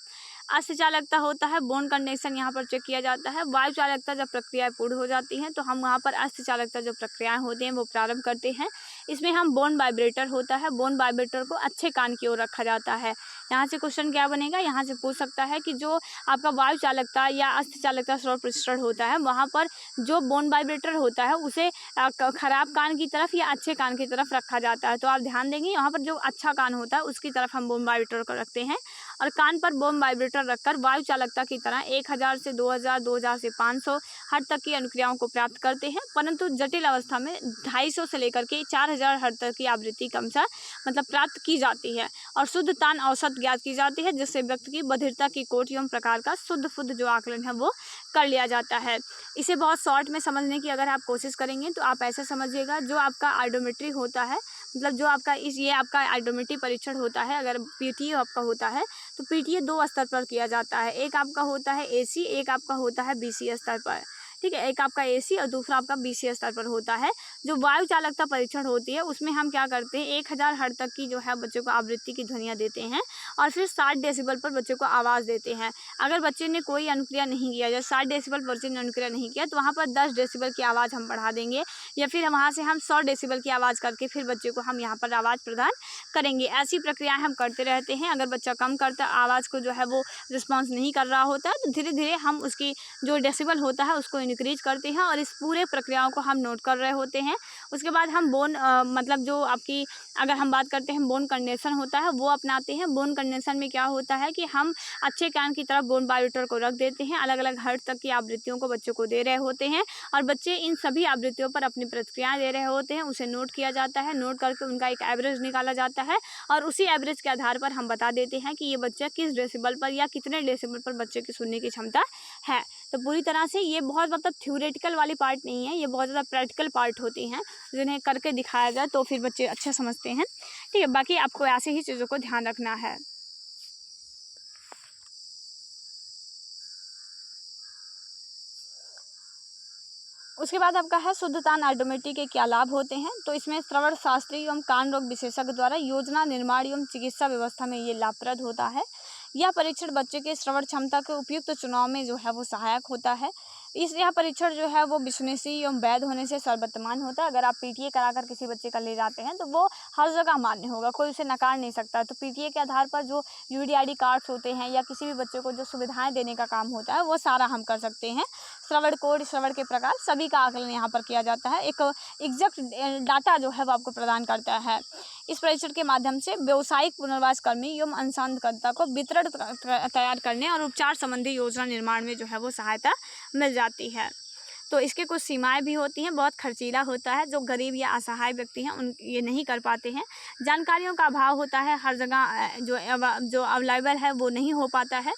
अस्थि होता है, बोन कंडक्शन यहाँ पर चेक किया जाता है। वायु चालकता जब प्रक्रियाएं पूर्ण हो जाती हैं तो हम वहाँ पर अस्थि जो प्रक्रियाएं होती हैं वो प्रारंभ करते हैं। इसमें हम बोन वाइब्रेटर होता है, बोन वाइब्रेटर को अच्छे कान की ओर रखा जाता है। यहाँ से क्वेश्चन क्या बनेगा, यहाँ से पूछ सकता है कि जो आपका वायु चालकता या अस्थि श्रवण पृष्ठ होता है वहाँ पर जो बोन वाइब्रेटर होता है उसे खराब कान की तरफ या अच्छे कान की तरफ रखा जाता है। तो आप ध्यान देंगे यहाँ पर जो अच्छा कान होता है उसकी तरफ हम बोन वाइब्रेटर को रखते हैं, और कान पर बोन वाइब्रेटर रखकर वायु चालकता की तरह 1000 से 2000, 2000 से 500 हर्ट्ज तक की अनुक्रियाओं को प्राप्त करते हैं। परंतु जटिल अवस्था में 250 से लेकर के 4000 हर्ट्ज तक की आवृत्ति क्रमशः मतलब प्राप्त की जाती है, और शुद्ध तान औसत ज्ञात की जाती है, जिससे व्यक्ति की बधिरता की कोटि एवं प्रकार का शुद्ध जो आकलन है वो कर लिया जाता है। इसे बहुत शॉर्ट में समझने की अगर आप कोशिश करेंगे तो आप ऐसे समझिएगा, जो आपका आइडोमेट्री होता है, मतलब जो आपका ये आपका आइडोमेट्री परीक्षण होता है, अगर पीटीए आपका होता है तो पीटीए 2 स्तर पर किया जाता है। एक आपका होता है एसी, एक आपका होता है बीसी स्तर पर। ठीक है, एक आपका एसी और दूसरा आपका बीसी स्तर पर होता है। जो वायु चालकता परीक्षण होती है उसमें हम क्या करते हैं, 1000 हर्ट्ज तक की जो है बच्चे को आवृत्ति की ध्वनियाँ देते हैं, और फिर 60 डेसिबल पर बच्चे को आवाज़ देते हैं। अगर बच्चे ने कोई अनुक्रिया नहीं किया, जैसे 60 डेसिबल पर बच्चे ने अनुक्रिया नहीं किया तो वहाँ पर 10 डेसिबल की आवाज़ हम बढ़ा देंगे, या फिर वहाँ से हम 100 डेसिबल की आवाज़ करके फिर बच्चे को हम यहाँ पर आवाज़ प्रदान करेंगे। ऐसी प्रक्रियाएँ हम करते रहते हैं। अगर बच्चा कम करता आवाज़ को जो है वो रिस्पॉन्स नहीं कर रहा होता है तो धीरे धीरे हम उसकी जो डेसिबल होता है उसको इंक्रीज करते हैं, और इस पूरे प्रक्रियाओं को हम नोट कर रहे होते हैं। उसके बाद हम बोन मतलब जो आपकी अगर हम बात करते हैं बोन कंडेंसन होता है वो अपनाते हैं। बोन कंडेंसन में क्या होता है कि हम अच्छे कान की तरफ बोन वाइब्रेटर को रख देते हैं, अलग अलग हर्ट्ज तक की आवृत्तियों को बच्चों को दे रहे होते हैं, और बच्चे इन सभी आवृत्तियों पर अपनी प्रतिक्रियाएं दे रहे होते हैं। उसे नोट किया जाता है, नोट करके उनका एक एवरेज निकाला जाता है, और उसी एवरेज के आधार पर हम बता देते हैं कि ये बच्चा किस डेसिबल पर या कितने डेसिबल पर बच्चे की सुनने की क्षमता है। तो पूरी तरह से ये बहुत मतलब थ्योरेटिकल वाली पार्ट नहीं है, ये बहुत ज़्यादा प्रैक्टिकल पार्ट होती हैं, जिन्हें करके दिखाया जाए तो फिर बच्चे अच्छा समझते हैं। ठीक है, बाकी आपको ऐसे ही चीज़ों को ध्यान रखना है। उसके बाद आपका है शुद्ध तान आइडोमेट्री के क्या लाभ होते हैं। तो इसमें श्रवण शास्त्री एवं कान रोग विशेषज्ञ द्वारा योजना निर्माण एवं चिकित्सा व्यवस्था में ये लाभप्रद होता है। यह परीक्षण बच्चे के श्रवण क्षमता के उपयुक्त चुनाव में जो है वो सहायक होता है। यह परीक्षण जो है वो विश्वसनीय एवं वैध होने से सर्ववर्तमान होता है। अगर आप पीटीए कराकर किसी बच्चे का ले जाते हैं तो वो हर जगह मान्य होगा, कोई उसे नकार नहीं सकता। तो पीटीए के आधार पर जो यूडीआईडी कार्ड्स होते हैं या किसी भी बच्चे को जो सुविधाएं देने का काम होता है वो सारा हम कर सकते हैं। श्रवण कोड, श्रवण के प्रकार सभी का आकलन यहाँ पर किया जाता है। एक एग्जैक्ट डाटा जो है वो आपको प्रदान करता है। इस परीक्षण के माध्यम से व्यावसायिक पुनर्वास कर्मी एवं अनुसंधानकर्ता को वितरण तैयार करने और उपचार संबंधी योजना निर्माण में जो है वो सहायता मिल जाती है। तो इसके कुछ सीमाएं भी होती हैं, बहुत खर्चीला होता है, जो गरीब या असहाय व्यक्ति हैं उन ये नहीं कर पाते हैं। जानकारियों का अभाव होता है, हर जगह जो अवेलेबल है वो नहीं हो पाता है।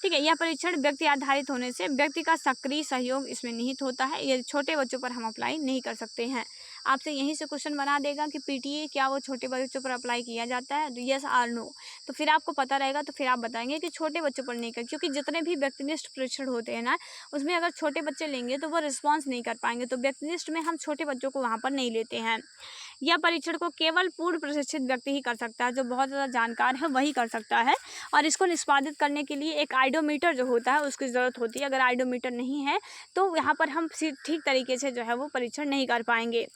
ठीक है, यह परीक्षण व्यक्ति आधारित होने से व्यक्ति का सक्रिय सहयोग इसमें निहित होता है। ये छोटे बच्चों पर हम अप्लाई नहीं कर सकते हैं। आपसे यहीं से क्वेश्चन बना देगा कि पीटीए क्या वो छोटे बच्चों पर अप्लाई किया जाता है, तो यस और नो। तो फिर आपको पता रहेगा तो फिर आप बताएंगे कि छोटे बच्चों पर नहीं कर, क्योंकि जितने भी व्यक्तिनिष्ठ परीक्षण होते हैं ना उसमें अगर छोटे बच्चे लेंगे तो वो रिस्पॉन्स नहीं कर पाएंगे। तो व्यक्तिनिष्ठ में हम छोटे बच्चों को वहाँ पर नहीं लेते हैं। यह परीक्षण को केवल पूर्व प्रशिक्षित व्यक्ति ही कर सकता है, जो बहुत ज़्यादा जानकार है वही कर सकता है। और इसको निष्पादित करने के लिए एक आइडोमीटर जो होता है उसकी ज़रूरत होती है। अगर आइडोमीटर नहीं है तो यहाँ पर हम ठीक तरीके से जो है वो परीक्षण नहीं कर पाएंगे।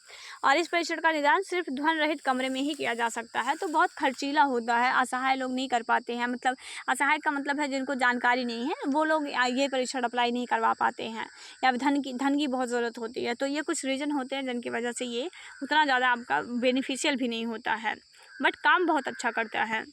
और इस परीक्षण का निदान सिर्फ ध्वनि रहित कमरे में ही किया जा सकता है, तो बहुत खर्चीला होता है, असहाय लोग नहीं कर पाते हैं। मतलब असहाय का मतलब है जिनको जानकारी नहीं है, वो लोग ये परीक्षण अप्लाई नहीं करवा पाते हैं, या धन की बहुत ज़रूरत होती है। तो ये कुछ रीज़न होते हैं जिनकी वजह से ये उतना ज़्यादा आपका बेनिफिशियल भी नहीं होता है, बट काम बहुत अच्छा करता है।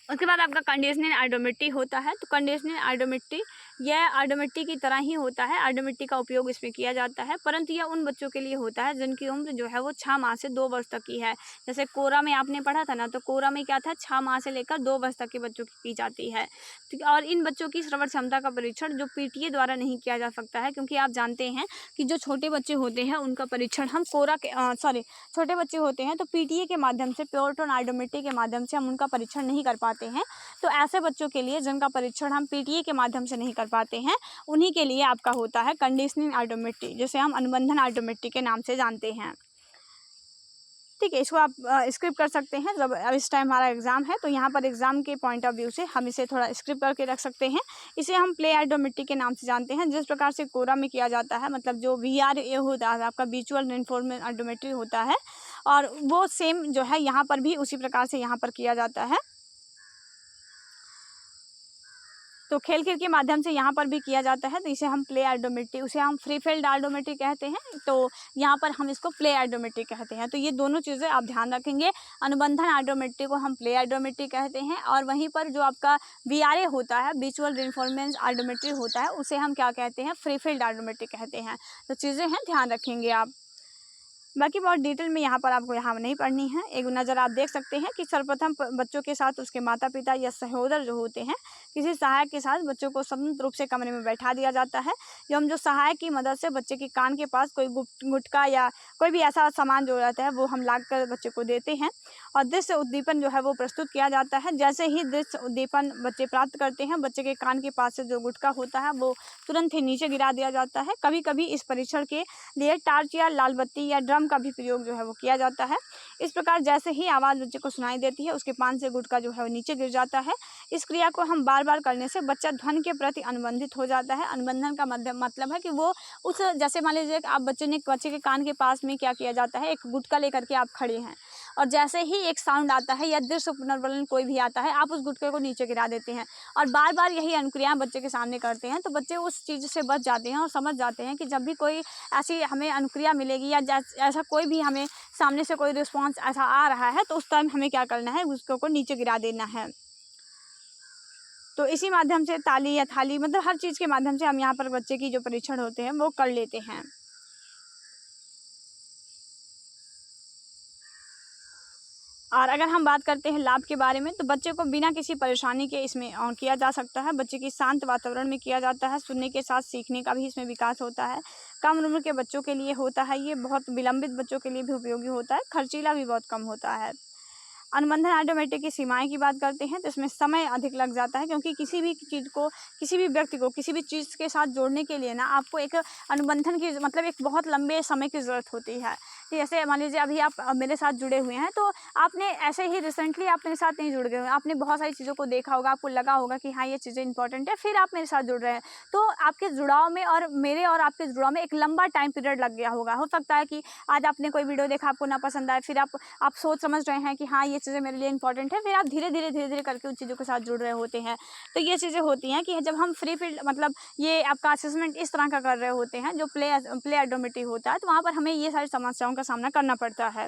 उसके बाद आपका कंडीशनिंग आइडोमेट्री होता है। तो कंडीशनिंग आइडोमेट्री यह आइडोमेट्री की तरह ही होता है। आइडोमेट्री का उपयोग इसमें किया जाता है, परंतु यह उन बच्चों के लिए होता है जिनकी उम्र जो है वो 6 माह से 2 वर्ष तक की है। जैसे कोरा में आपने पढ़ा था ना, तो कोरा में क्या था, 6 माह से लेकर 2 वर्ष तक के बच्चों की जाती है। ठीक है। और इन बच्चों की श्रवण क्षमता का परीक्षण जो पीटीए द्वारा नहीं किया जा सकता है, क्योंकि आप जानते हैं कि जो छोटे बच्चे होते हैं उनका परीक्षण हम छोटे बच्चे होते हैं तो पीटीए के माध्यम से, प्योर टोन आइडोमेट्री के माध्यम से हम उनका परीक्षण नहीं कर पाते हैं। तो ऐसे बच्चों के लिए जिनका परीक्षण हम पीटीए के माध्यम से नहीं कर पाते हैं, उन्हीं के लिए आपका होता है कंडीशनिंग आइडोमेट्री, जिसे हम अनुबंधन आइडोमेट्री के नाम से जानते हैं। ठीक है, इसको आप स्क्रिप्ट कर सकते हैं। जब अब इस टाइम हमारा एग्ज़ाम है तो यहाँ पर एग्ज़ाम के पॉइंट ऑफ व्यू से हम इसे थोड़ा स्क्रिप्ट करके रख सकते हैं। इसे हम प्ले आइडोमेट्री के नाम से जानते हैं। जिस प्रकार से कोरा में किया जाता है, मतलब जो VRA होता है आपका विजुअल रेनफोर्समेंट आइडोमेट्री होता है, और वो सेम जो है यहाँ पर भी उसी प्रकार से यहाँ पर किया जाता है। तो खेल के माध्यम से यहाँ पर भी किया जाता है, तो इसे हम प्ले आइडोमेट्री, उसे हम फ्री फील्ड आइडोमेट्री कहते हैं, तो यहाँ पर हम इसको प्ले आइडोमेट्री कहते हैं। तो ये दोनों चीज़ें आप ध्यान रखेंगे। अनुबंधन आइडोमेट्री को हम प्ले आइडोमेट्री कहते हैं, और वहीं पर जो आपका VRA होता है, विजुअल रेनफोर्समेंट आइडोमेट्री होता है, उसे हम क्या कहते हैं, फ्री फील्ड आइडोमेट्री कहते हैं। तो चीज़ें हैं, ध्यान रखेंगे आप। बाकी बहुत डिटेल में यहाँ पर आपको यहाँ नहीं पढ़नी है। एक नज़र आप देख सकते हैं कि सर्वप्रथम बच्चों के साथ उसके माता पिता या सहोदर जो होते हैं, किसी सहायक के साथ बच्चों को स्वतंत्र रूप से कमरे में बैठा दिया जाता है, एवं जो सहायक की मदद से बच्चे के कान के पास कोई गुटखा या कोई भी ऐसा सामान जो रहता है वो हम ला कर बच्चे को देते हैं, और दृश्य उद्दीपन जो है वो प्रस्तुत किया जाता है। जैसे ही दृश्य उद्दीपन बच्चे प्राप्त करते हैं, बच्चे के कान के पास से जो गुटखा होता है वो तुरंत ही नीचे गिरा दिया जाता है। कभी कभी इस परीक्षण के लिए टार्च या लाल बत्ती या ड्रम का भी प्रयोग जो है वो किया जाता है। इस प्रकार जैसे ही आवाज़ बच्चे को सुनाई देती है, उसके पान से गुटखा जो है वो नीचे गिर जाता है। इस क्रिया को हम बार बार करने से बच्चा ध्वनि के प्रति अनुबंधित हो जाता है। अनुबंधन का मतलब है कि वो उस, जैसे मान लीजिए आप बच्चे के कान के पास में क्या किया जाता है, एक गुटखा लेकर के आप खड़े हैं, और जैसे ही एक साउंड आता है या दृश्य पुनर्वलन कोई भी आता है, आप उस गुटखे को नीचे गिरा देते हैं, और बार बार यही अनुक्रियाएं बच्चे के सामने करते हैं। तो बच्चे उस चीज़ से बच जाते हैं और समझ जाते हैं कि जब भी कोई ऐसी हमें अनुक्रिया मिलेगी या ऐसा कोई भी हमें सामने से कोई रिस्पॉन्स ऐसा आ रहा है, तो उस टाइम हमें क्या करना है, गुटखे को नीचे गिरा देना है। तो इसी माध्यम से ताली या थाली, मतलब हर चीज़ के माध्यम से हम यहाँ पर बच्चे की जो परीक्षण होते हैं वो कर लेते हैं। और अगर हम बात करते हैं लाभ के बारे में, तो बच्चे को बिना किसी परेशानी के इसमें किया जा सकता है। बच्चे की शांत वातावरण में किया जाता है। सुनने के साथ सीखने का भी इसमें विकास होता है। कम उम्र के बच्चों के लिए होता है, ये बहुत विलंबित बच्चों के लिए भी उपयोगी होता है। खर्चीला भी बहुत कम होता है। अनुबंधन आइडोमेट्री की सीमाएं की बात करते हैं, तो इसमें समय अधिक लग जाता है, क्योंकि किसी भी चीज़ को, किसी भी व्यक्ति को किसी भी चीज़ के साथ जोड़ने के लिए ना आपको एक अनुबंधन की, मतलब एक बहुत लंबे समय की ज़रूरत होती है। तो जैसे मान लीजिए अभी आप मेरे साथ जुड़े हुए हैं, तो आपने ऐसे ही रिसेंटली आप मेरे साथ नहीं जुड़ गए, आपने बहुत सारी चीज़ों को देखा होगा, आपको लगा होगा कि हाँ ये चीज़ें इंपॉर्टेंट है, फिर आप मेरे साथ जुड़ रहे हैं। तो आपके जुड़ाव में और मेरे और आपके जुड़ाव में एक लंबा टाइम पीरियड लग गया होगा। हो सकता है कि आज आपने कोई वीडियो देखा, आपको ना पसंद आए, फिर आप सोच समझ रहे हैं कि हाँ ये चीज़ें मेरे लिए इंपॉर्टेंट है, फिर आप धीरे धीरे करके उन चीज़ों के साथ जुड़ रहे होते हैं। तो ये चीज़ें होती हैं कि जब हम फ्री फील्ड, मतलब ये आपका असेसमेंट इस तरह का कर रहे होते हैं जो प्ले आइडोमेट्री होता है, तो वहाँ पर हमें ये सारी समस्याओं का सामना करना पड़ता है।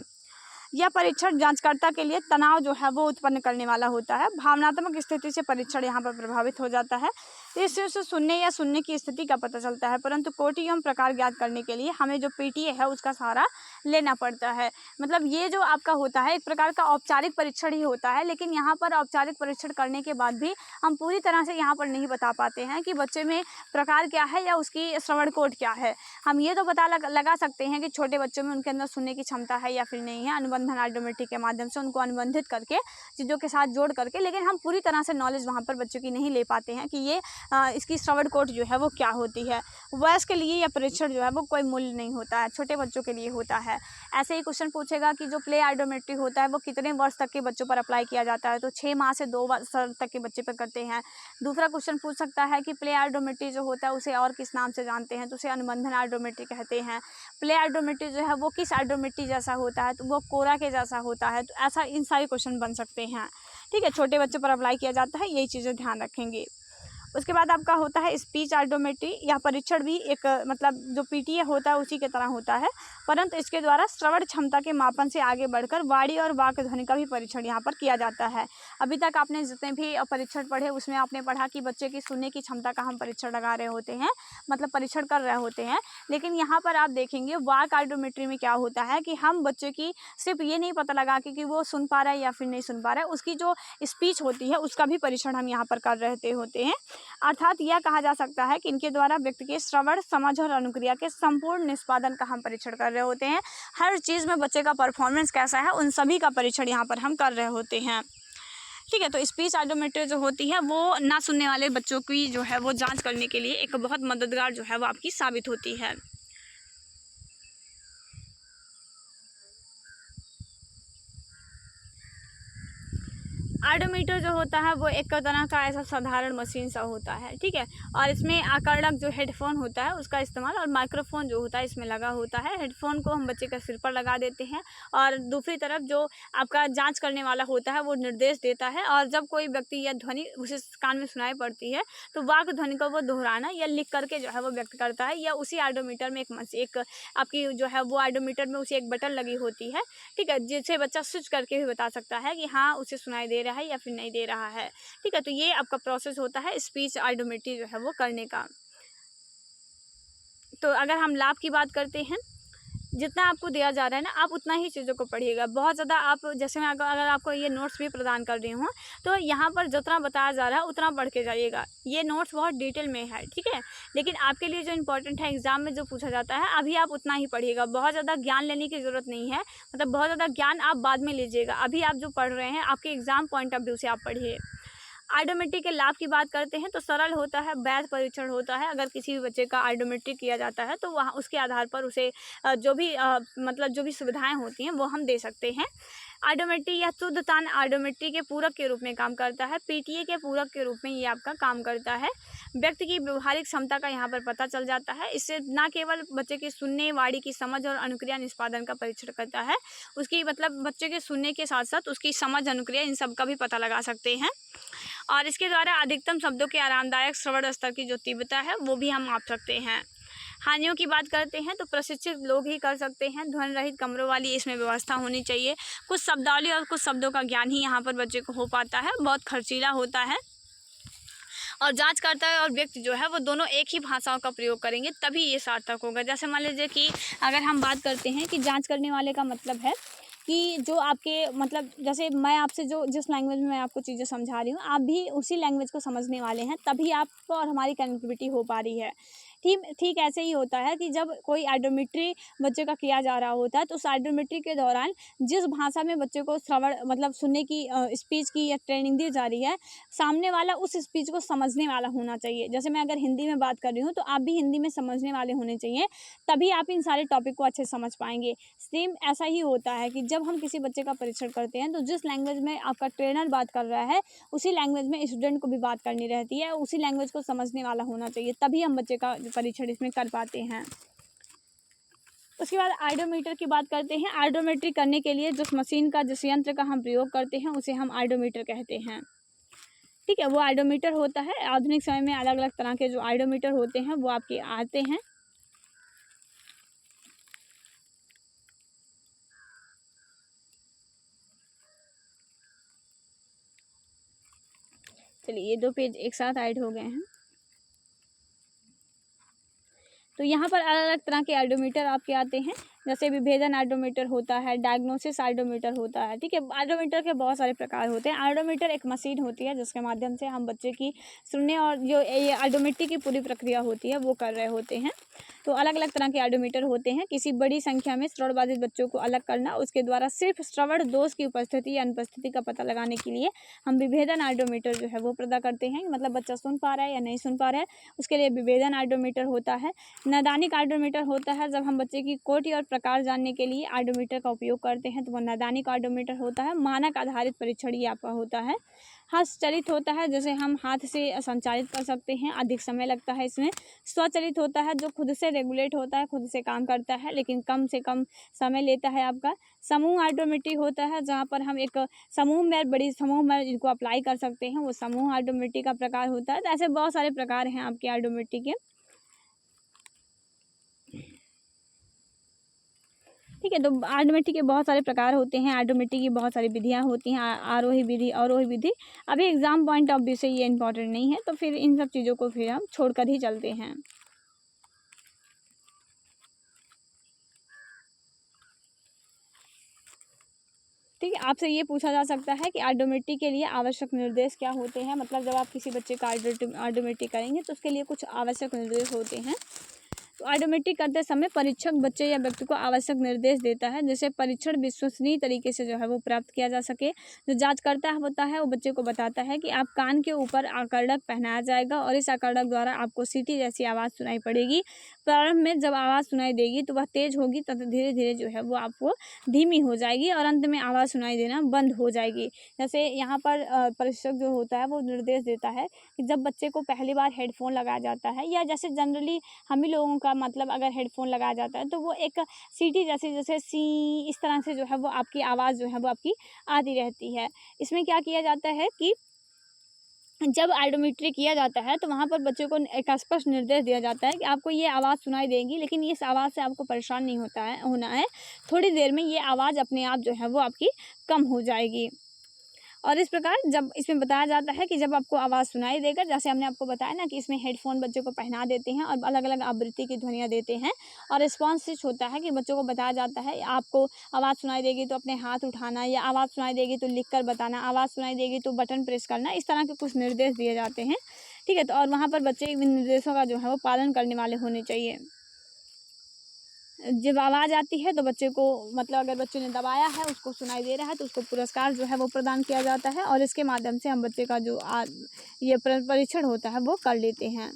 यह परीक्षण जांचकर्ता के लिए तनाव जो है वो उत्पन्न करने वाला होता है। भावनात्मक स्थिति से परीक्षण यहाँ पर प्रभावित हो जाता है। इससे सुनने या सुनने की स्थिति का पता चलता है, परंतु कोटि एवं प्रकार ज्ञात करने के लिए हमें जो पीटीए है उसका सहारा लेना पड़ता है। मतलब ये जो आपका होता है एक प्रकार का औपचारिक परीक्षण ही होता है, लेकिन यहाँ पर औपचारिक परीक्षण करने के बाद भी हम पूरी तरह से यहाँ पर नहीं बता पाते हैं कि बच्चे में प्रकार क्या है या उसकी श्रवण कोट क्या है। हम ये तो पता लगा सकते हैं कि छोटे बच्चों में उनके अंदर सुनने की क्षमता है या फिर नहीं है। अनुबंध अनुबंधन आइडोमेट्री के माध्यम से उनको अनुबंधित करके चीज़ों के साथ जोड़ करके, लेकिन हम पूरी तरह से नॉलेज वहाँ पर बच्चों की नहीं ले पाते हैं कि ये इसकी श्रवण कोट जो है वो क्या होती है। वयस्क के लिए यह परीक्षण जो है वो कोई मूल्य नहीं होता है, छोटे बच्चों के लिए होता है। ऐसे ही क्वेश्चन पूछेगा कि जो प्ले आइडोमेट्री होता है वो कितने वर्ष तक के बच्चों पर अप्लाई किया जाता है, तो 6 माह से 2 वर्ष तक के बच्चे पर करते हैं। दूसरा क्वेश्चन पूछ सकता है कि प्ले आइडोमेट्री जो होता है उसे और किस नाम से जानते हैं, तो उसे अनुबंधन आइडोमेट्री कहते हैं। प्ले आइडोमेट्री जो है वो किस आइडोमेट्री जैसा होता है, तो वो कोरा के जैसा होता है। तो ऐसा इन सारे क्वेश्चन बन सकते हैं। ठीक है, छोटे बच्चों पर अप्लाई किया जाता है, यही चीज़ें ध्यान रखेंगे। उसके बाद आपका होता है स्पीच आइडोमेट्री। यह परीक्षण भी एक मतलब जो पीटीए होता है उसी के तरह होता है, परंतु इसके द्वारा श्रवण क्षमता के मापन से आगे बढ़कर वाणी और वाक ध्वनि का भी परीक्षण यहाँ पर किया जाता है। अभी तक आपने जितने भी परीक्षण पढ़े उसमें आपने पढ़ा कि बच्चे की सुनने की क्षमता का हम परीक्षण लगा रहे होते हैं, मतलब परीक्षण कर रहे होते हैं। लेकिन यहाँ पर आप देखेंगे वाक आइडोमेट्री में क्या होता है कि हम बच्चे की सिर्फ ये नहीं पता लगा कि वो सुन पा रहा है या फिर नहीं सुन पा रहा है, उसकी जो स्पीच होती है उसका भी परीक्षण हम यहाँ पर कर रहे होते हैं। अर्थात यह कहा जा सकता है कि इनके द्वारा व्यक्ति के श्रवण, समझ और अनुक्रिया के संपूर्ण निष्पादन का हम परीक्षण कर रहे होते हैं। हर चीज़ में बच्चे का परफॉर्मेंस कैसा है उन सभी का परीक्षण यहाँ पर हम कर रहे होते हैं। ठीक है, तो स्पीच आइडोमेट्री जो होती है वो ना सुनने वाले बच्चों की जो है वो जांच करने के लिए एक बहुत मददगार जो है वो आपकी साबित होती है। आइडोमीटर जो होता है वो एक तरह का ऐसा साधारण मशीन सा होता है। ठीक है, और इसमें आकर्षक जो हेडफोन होता है उसका इस्तेमाल और माइक्रोफोन जो होता है इसमें लगा होता है। हेडफोन को हम बच्चे के सिर पर लगा देते हैं और दूसरी तरफ जो आपका जांच करने वाला होता है वो निर्देश देता है, और जब कोई व्यक्ति या ध्वनि उसे कान में सुनाई पड़ती है तो वाक ध्वनि को वो दोहराना या लिख करके जो है वो व्यक्त करता है, या उसी आइडोमीटर में एक आपकी जो है वो आइडोमीटर में उसे एक बटन लगी होती है। ठीक है, जिसे बच्चा स्विच करके भी बता सकता है कि हाँ उसे सुनाई दे रहा है या फिर नहीं दे रहा है। ठीक है, तो ये आपका प्रोसेस होता है स्पीच आइडोमेट्री जो है वो करने का। तो अगर हम लाभ की बात करते हैं, जितना आपको दिया जा रहा है ना आप उतना ही चीज़ों को पढ़िएगा। बहुत ज़्यादा आप जैसे मैं अगर आपको ये नोट्स भी प्रदान कर रही हूँ तो यहाँ पर जितना बताया जा रहा है उतना पढ़ के जाइएगा। ये नोट्स बहुत डिटेल में है, ठीक है, लेकिन आपके लिए जो इम्पोर्टेंट है एग्जाम में जो पूछा जाता है अभी आप उतना ही पढ़िएगा। बहुत ज़्यादा ज्ञान लेने की ज़रूरत नहीं है, मतलब बहुत ज़्यादा ज्ञान आप बाद में लीजिएगा। अभी आप जो पढ़ रहे हैं आपके एग्जाम पॉइंट ऑफ व्यू से आप पढ़िए। आइडोमेट्री के लाभ की बात करते हैं तो सरल होता है, वैध परीक्षण होता है। अगर किसी भी बच्चे का आइडोमेट्री किया जाता है तो वहाँ उसके आधार पर उसे जो भी मतलब जो भी सुविधाएं होती हैं वो हम दे सकते हैं। आइडोमेट्री या शुद्धतान आइडोमेट्री के पूरक के रूप में काम करता है, पीटीए के पूरक के रूप में ये आपका काम करता है। व्यक्ति की व्यवहारिक क्षमता का यहाँ पर पता चल जाता है। इससे न केवल बच्चे की सुनने, वाणी की समझ और अनुक्रिया निष्पादन का परीक्षण करता है, उसकी मतलब बच्चे के सुनने के साथ साथ उसकी समझ, अनुक्रिया इन सब का भी पता लगा सकते हैं। और इसके द्वारा अधिकतम शब्दों के आरामदायक श्रवण स्तर की जो तीव्रता है वो भी हम माप सकते हैं। हानियों की बात करते हैं तो प्रशिक्षित लोग ही कर सकते हैं। ध्वनि रहित कमरों वाली इसमें व्यवस्था होनी चाहिए। कुछ शब्दावली और कुछ शब्दों का ज्ञान ही यहाँ पर बच्चे को हो पाता है, बहुत खर्चीला होता है। और जांचकर्ता और व्यक्ति जो है वो दोनों एक ही भाषाओं का प्रयोग करेंगे तभी ये सार्थक होगा। जैसे मान लीजिए कि अगर हम बात करते हैं कि जांच करने वाले का मतलब है कि जो आपके मतलब जैसे मैं आपसे जो जिस लैंग्वेज में मैं आपको चीज़ें समझा रही हूँ आप भी उसी लैंग्वेज को समझने वाले हैं, तभी आपको और हमारी कनेक्टिविटी हो पा रही है। ठीक ऐसे ही होता है कि जब कोई आइडोमेट्री बच्चे का किया जा रहा होता है तो उस आइडोमेट्री के दौरान जिस भाषा में बच्चे को श्रवण मतलब सुनने की स्पीच की या ट्रेनिंग दी जा रही है, सामने वाला उस स्पीच को समझने वाला होना चाहिए। जैसे मैं अगर हिंदी में बात कर रही हूँ तो आप भी हिंदी में समझने वाले होने चाहिए, तभी आप इन सारे टॉपिक को अच्छे से समझ पाएंगे। सेम ऐसा ही होता है कि जब हम किसी बच्चे का परीक्षण करते हैं तो जिस लैंग्वेज में आपका ट्रेनर बात कर रहा है उसी लैंग्वेज में स्टूडेंट को भी बात करनी रहती है, उसी लैंग्वेज को समझने वाला होना चाहिए, तभी हम बच्चे का परीक्षण इसमें कर पाते हैं। उसके बाद आइडोमीटर की बात करते हैं। आइडोमेट्री करने के लिए जिस मशीन का जिस यंत्र का हम प्रयोग करते हैं उसे हम आइडोमीटर कहते हैं। ठीक है, वो आइडोमीटर होता है। आधुनिक समय में अलग अलग तरह के जो आइडोमीटर होते हैं वो आपके आते हैं। चलिए ये 2 पेज एक साथ ऐड हो गए हैं। तो यहाँ पर अलग अलग तरह के आइडोमीटर आपके आते हैं। जैसे विभेदन आइडोमीटर होता है, डायग्नोसिस आइडोमीटर होता है, ठीक है। आइडोमीटर के बहुत सारे प्रकार होते हैं। आइडोमीटर एक मशीन होती है जिसके माध्यम से हम बच्चे की सुनने और जो ये आइडोमेट्री की पूरी प्रक्रिया होती है वो कर रहे होते हैं। तो अलग अलग तरह के आइडोमीटर होते हैं। किसी बड़ी संख्या में श्रवण बाधित बच्चों को अलग करना, उसके द्वारा सिर्फ श्रवण दोष की उपस्थिति या अनुपस्थिति का पता लगाने के लिए हम विभेदन आइडोमीटर जो है वो प्रदान करते हैं। मतलब बच्चा सुन पा रहा है या नहीं सुन पा रहा है, उसके लिए विभेदन आइडोमीटर होता है। नैदानिक आइडोमीटर होता है जब हम बच्चे की कोटि और प्रकार जानने के लिए आइडोमीटर का उपयोग करते हैं, तो वह नैदानिक आइडोमीटर होता है। मानक आधारित परीक्षण ये आपका होता है। हस्तचलित होता है, जैसे हम हाथ से संचालित कर सकते हैं, अधिक समय लगता है इसमें। स्वचालित होता है जो खुद से रेगुलेट होता है, खुद से काम करता है, लेकिन कम से कम समय लेता है आपका। समूह आइडोमेट्री होता है जहाँ पर हम एक समूह में, बड़ी समूह में इनको अप्लाई कर सकते हैं, वो समूह आइडोमेट्री का प्रकार होता है। तो ऐसे बहुत सारे प्रकार हैं आपके आइडोमेट्री के, ठीक है। तो आइडोमेट्री के बहुत सारे प्रकार होते हैं, आइडोमेट्री की बहुत सारी विधियाँ होती हैं, आरोही विधि, अवरोही विधि। अभी एग्जाम पॉइंट ऑफ व्यू से ये इंपॉर्टेंट नहीं है, तो फिर इन सब चीज़ों को फिर हम छोड़कर ही चलते हैं। ठीक है, आपसे ये पूछा जा सकता है कि आइडोमेट्री के लिए आवश्यक निर्देश क्या होते हैं। मतलब जब आप किसी बच्चे का आइडोमेट्री करेंगे तो उसके लिए कुछ आवश्यक निर्देश होते हैं। तो आइडोमेट्री करते समय परीक्षक बच्चे या व्यक्ति को आवश्यक निर्देश देता है, जैसे परीक्षण विश्वसनीय तरीके से जो है वो प्राप्त किया जा सके। जो जांचकर्ता होता है वो बच्चे को बताता है कि आप कान के ऊपर आकर्षक पहनाया जाएगा और इस आकर्षक द्वारा आपको सीटी जैसी आवाज़ सुनाई पड़ेगी। प्रारंभ में जब आवाज़ सुनाई देगी तो वह तेज होगी तथा धीरे धीरे जो है वो आपको धीमी हो जाएगी और अंत में आवाज़ सुनाई देना बंद हो जाएगी। जैसे यहाँ पर परीक्षक जो होता है वो निर्देश देता है कि जब बच्चे को पहली बार हेडफोन लगाया जाता है, या जैसे जनरली हम ही लोगों का मतलब अगर हेडफोन लगाया जाता है तो वो एक सीटी जैसे जैसे सी इस तरह से जो है वो आपकी आवाज़ जो है वो आपकी आती रहती है। इसमें क्या किया जाता है कि जब आइडोमेट्री किया जाता है तो वहाँ पर बच्चे को एक स्पष्ट निर्देश दिया जाता है कि आपको ये आवाज़ सुनाई देगी, लेकिन इस आवाज़ से आपको परेशान नहीं होना है। थोड़ी देर में ये आवाज़ अपने आप जो है वो आपकी कम हो जाएगी। और इस प्रकार जब इसमें बताया जाता है कि जब आपको आवाज़ सुनाई देगा, जैसे हमने आपको बताया ना कि इसमें हेडफोन बच्चों को पहना देते हैं और अलग अलग आवृत्ति की ध्वनियाँ देते हैं। और रिस्पॉन्स स्विच होता है कि बच्चों को बताया जाता है आपको आवाज़ सुनाई देगी तो अपने हाथ उठाना, या आवाज़ सुनाई देगी तो लिख कर बताना, आवाज़ सुनाई देगी तो बटन प्रेस करना। इस तरह के कुछ निर्देश दिए जाते हैं, ठीक है। तो और वहाँ पर बच्चे इन निर्देशों का जो है वो पालन करने वाले होने चाहिए। जब आवाज़ आती है तो बच्चे को मतलब अगर बच्चे ने दबाया है, उसको सुनाई दे रहा है, तो उसको पुरस्कार जो है वो प्रदान किया जाता है और इसके माध्यम से हम बच्चे का जो ये परीक्षण होता है वो कर लेते हैं।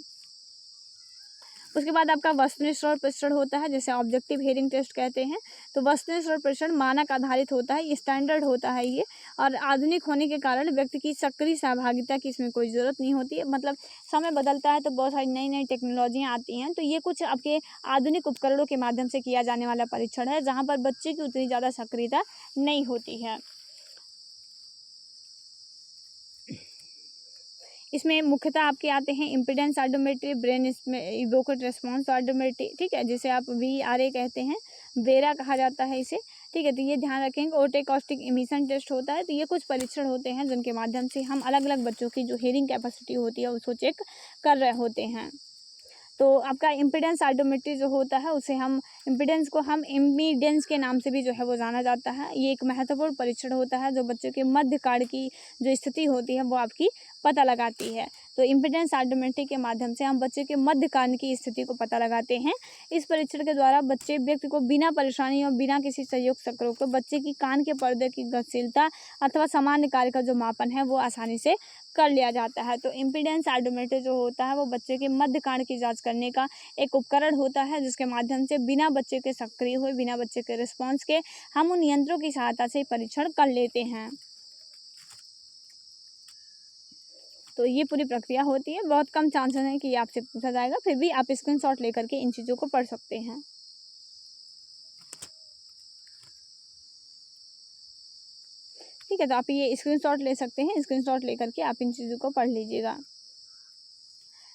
उसके बाद आपका वस्तुनिष्ठ श्रवण परीक्षण होता है, जैसे ऑब्जेक्टिव हियरिंग टेस्ट कहते हैं। तो वस्तुनिष्ठ श्रवण परीक्षण मानक आधारित होता है, स्टैंडर्ड होता है ये, और आधुनिक होने के कारण व्यक्ति की सक्रिय सहभागिता की इसमें कोई ज़रूरत नहीं होती है। मतलब समय बदलता है तो बहुत सारी नई नई टेक्नोलॉजियाँ आती हैं, तो ये कुछ आपके आधुनिक उपकरणों के माध्यम से किया जाने वाला परीक्षण है, जहाँ पर बच्चे की उतनी ज़्यादा सक्रियता नहीं होती है। इसमें मुख्यतः आपके आते हैं इम्पीडेंस आइडोमेट्री, ब्रेन इवोकेड रिस्पॉन्स आइडोमेट्री, ठीक है, जिसे आप VRA कहते हैं, वेरा कहा जाता है इसे, ठीक है। तो ये ध्यान रखेंगे। ओटेकॉस्टिक इमिशन टेस्ट होता है। तो ये कुछ परीक्षण होते हैं जिनके माध्यम से हम अलग अलग बच्चों की जो हियरिंग कैपेसिटी होती है उसको चेक कर रहे होते हैं। तो आपका इम्पीडेंस आइडोमेट्री जो होता है उसे हम इम्पीडेंस को हम इम्पीडेंस के नाम से भी जो है वो जाना जाता है। ये एक महत्वपूर्ण परीक्षण होता है जो बच्चों के मध्य काल की जो स्थिति होती है वो आपकी पता लगाती है। तो इम्पीडेंस आइडोमेट्री के माध्यम से हम बच्चे के मध्य कान की स्थिति को पता लगाते हैं। इस परीक्षण के द्वारा बच्चे व्यक्ति को बिना परेशानी और बिना किसी सहयोग सक्रिय को बच्चे की कान के पर्दे की गतिशीलता अथवा सामान्य कार्य का जो मापन है वो आसानी से कर लिया जाता है। तो इम्पीडेंस आइडोमेट्री जो होता है वो बच्चे के मध्य कान की जांच करने का एक उपकरण होता है, जिसके माध्यम से बिना बच्चे के सक्रिय हुए, बिना बच्चे के रिस्पॉन्स के हम उन यंत्रों की सहायता से परीक्षण कर लेते हैं। तो ये पूरी प्रक्रिया होती है। बहुत कम चांसेस हैं कि ये आपसे पूछा जाएगा, फिर भी आप स्क्रीनशॉट लेकर के इन चीज़ों को पढ़ सकते हैं। ठीक है, तो आप ये स्क्रीनशॉट ले सकते हैं। स्क्रीनशॉट लेकर के आप इन चीज़ों को पढ़ लीजिएगा।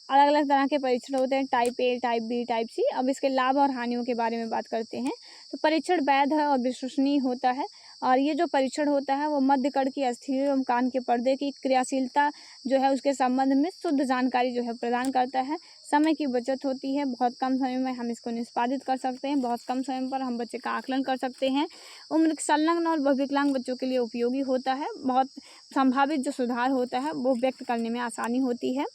अलग अलग तरह के परीक्षण होते हैं, type A, type B, type C। अब इसके लाभ और हानियों के बारे में बात करते हैं। तो परीक्षण वैध है और विश्वसनीय होता है और ये जो परीक्षण होता है वो मध्य कर्ण की अस्थियों एवं कान के पर्दे की क्रियाशीलता जो है उसके संबंध में शुद्ध जानकारी जो है प्रदान करता है। समय की बचत होती है, बहुत कम समय में हम इसको निष्पादित कर सकते हैं, बहुत कम समय पर हम बच्चे का आकलन कर सकते हैं। उम्र संलग्न और विकलांग बच्चों के लिए उपयोगी होता है। बहुत संभावित जो सुधार होता है वो व्यक्त करने में आसानी होती है।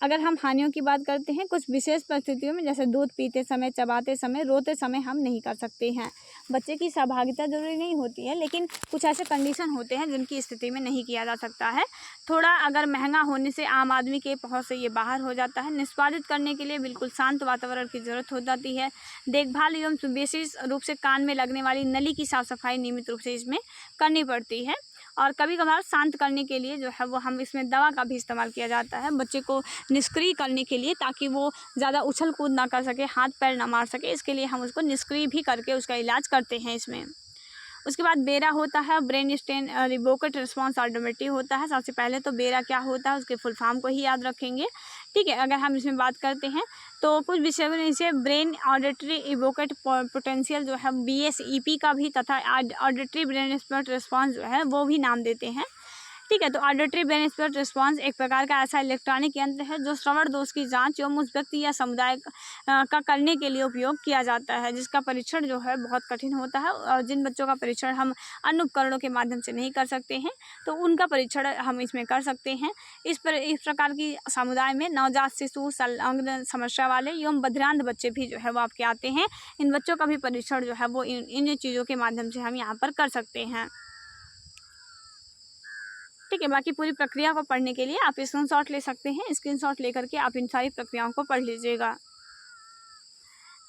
अगर हम हानियों की बात करते हैं, कुछ विशेष परिस्थितियों में जैसे दूध पीते समय, चबाते समय, रोते समय हम नहीं कर सकते हैं। बच्चे की सहभागिता ज़रूरी नहीं होती है, लेकिन कुछ ऐसे कंडीशन होते हैं जिनकी स्थिति में नहीं किया जा सकता है। थोड़ा अगर महंगा होने से आम आदमी के पहुंच से ये बाहर हो जाता है। निष्पादित करने के लिए बिल्कुल शांत वातावरण की ज़रूरत हो जाती है। देखभाल एवं विशेष रूप से कान में लगने वाली नली की साफ सफाई नियमित रूप से इसमें करनी पड़ती है। और कभी कभार शांत करने के लिए जो है वो हम इसमें दवा का भी इस्तेमाल किया जाता है बच्चे को निष्क्रिय करने के लिए, ताकि वो ज़्यादा उछल कूद ना कर सके, हाथ पैर ना मार सके। इसके लिए हम उसको निष्क्रिय भी करके उसका इलाज करते हैं इसमें। उसके बाद बेरा होता है, ब्रेन स्टेन रिवोकेट रिस्पॉन्स ऑटोमेटिक होता है। सबसे पहले तो बेरा क्या होता है उसके फुल फॉर्म को ही याद रखेंगे, ठीक है। अगर हम इसमें बात करते हैं तो कुछ विषयों में इसे ब्रेन ऑडिटरी इवोकेट पोटेंशियल जो है BSEP का भी, तथा ऑडिटरी ब्रेन स्पॉट रिस्पॉन्स जो है वो भी नाम देते हैं, ठीक है। तो ऑडिटरी ब्रेन स्पॉट रिस्पॉन्स एक प्रकार का ऐसा इलेक्ट्रॉनिक यंत्र है जो श्रवण दोष की जांच एवं उस व्यक्ति या समुदाय का करने के लिए उपयोग किया जाता है, जिसका परीक्षण जो है बहुत कठिन होता है। और जिन बच्चों का परीक्षण हम अन्य उपकरणों के माध्यम से नहीं कर सकते हैं, तो उनका परीक्षण हम इसमें कर सकते हैं। इस प्रकार की समुदाय में नवजात शिशु, संलग्न समस्या वाले एवं बधिरांध बच्चे भी जो है वो आपके आते हैं। इन बच्चों का भी परीक्षण जो है वो इन चीज़ों के माध्यम से हम यहाँ पर कर सकते हैं, ठीक है। बाकी पूरी प्रक्रिया को पढ़ने के लिए आप स्क्रीनशॉट ले सकते हैं। स्क्रीनशॉट लेकर के आप इन सारी प्रक्रियाओं को पढ़ लीजिएगा।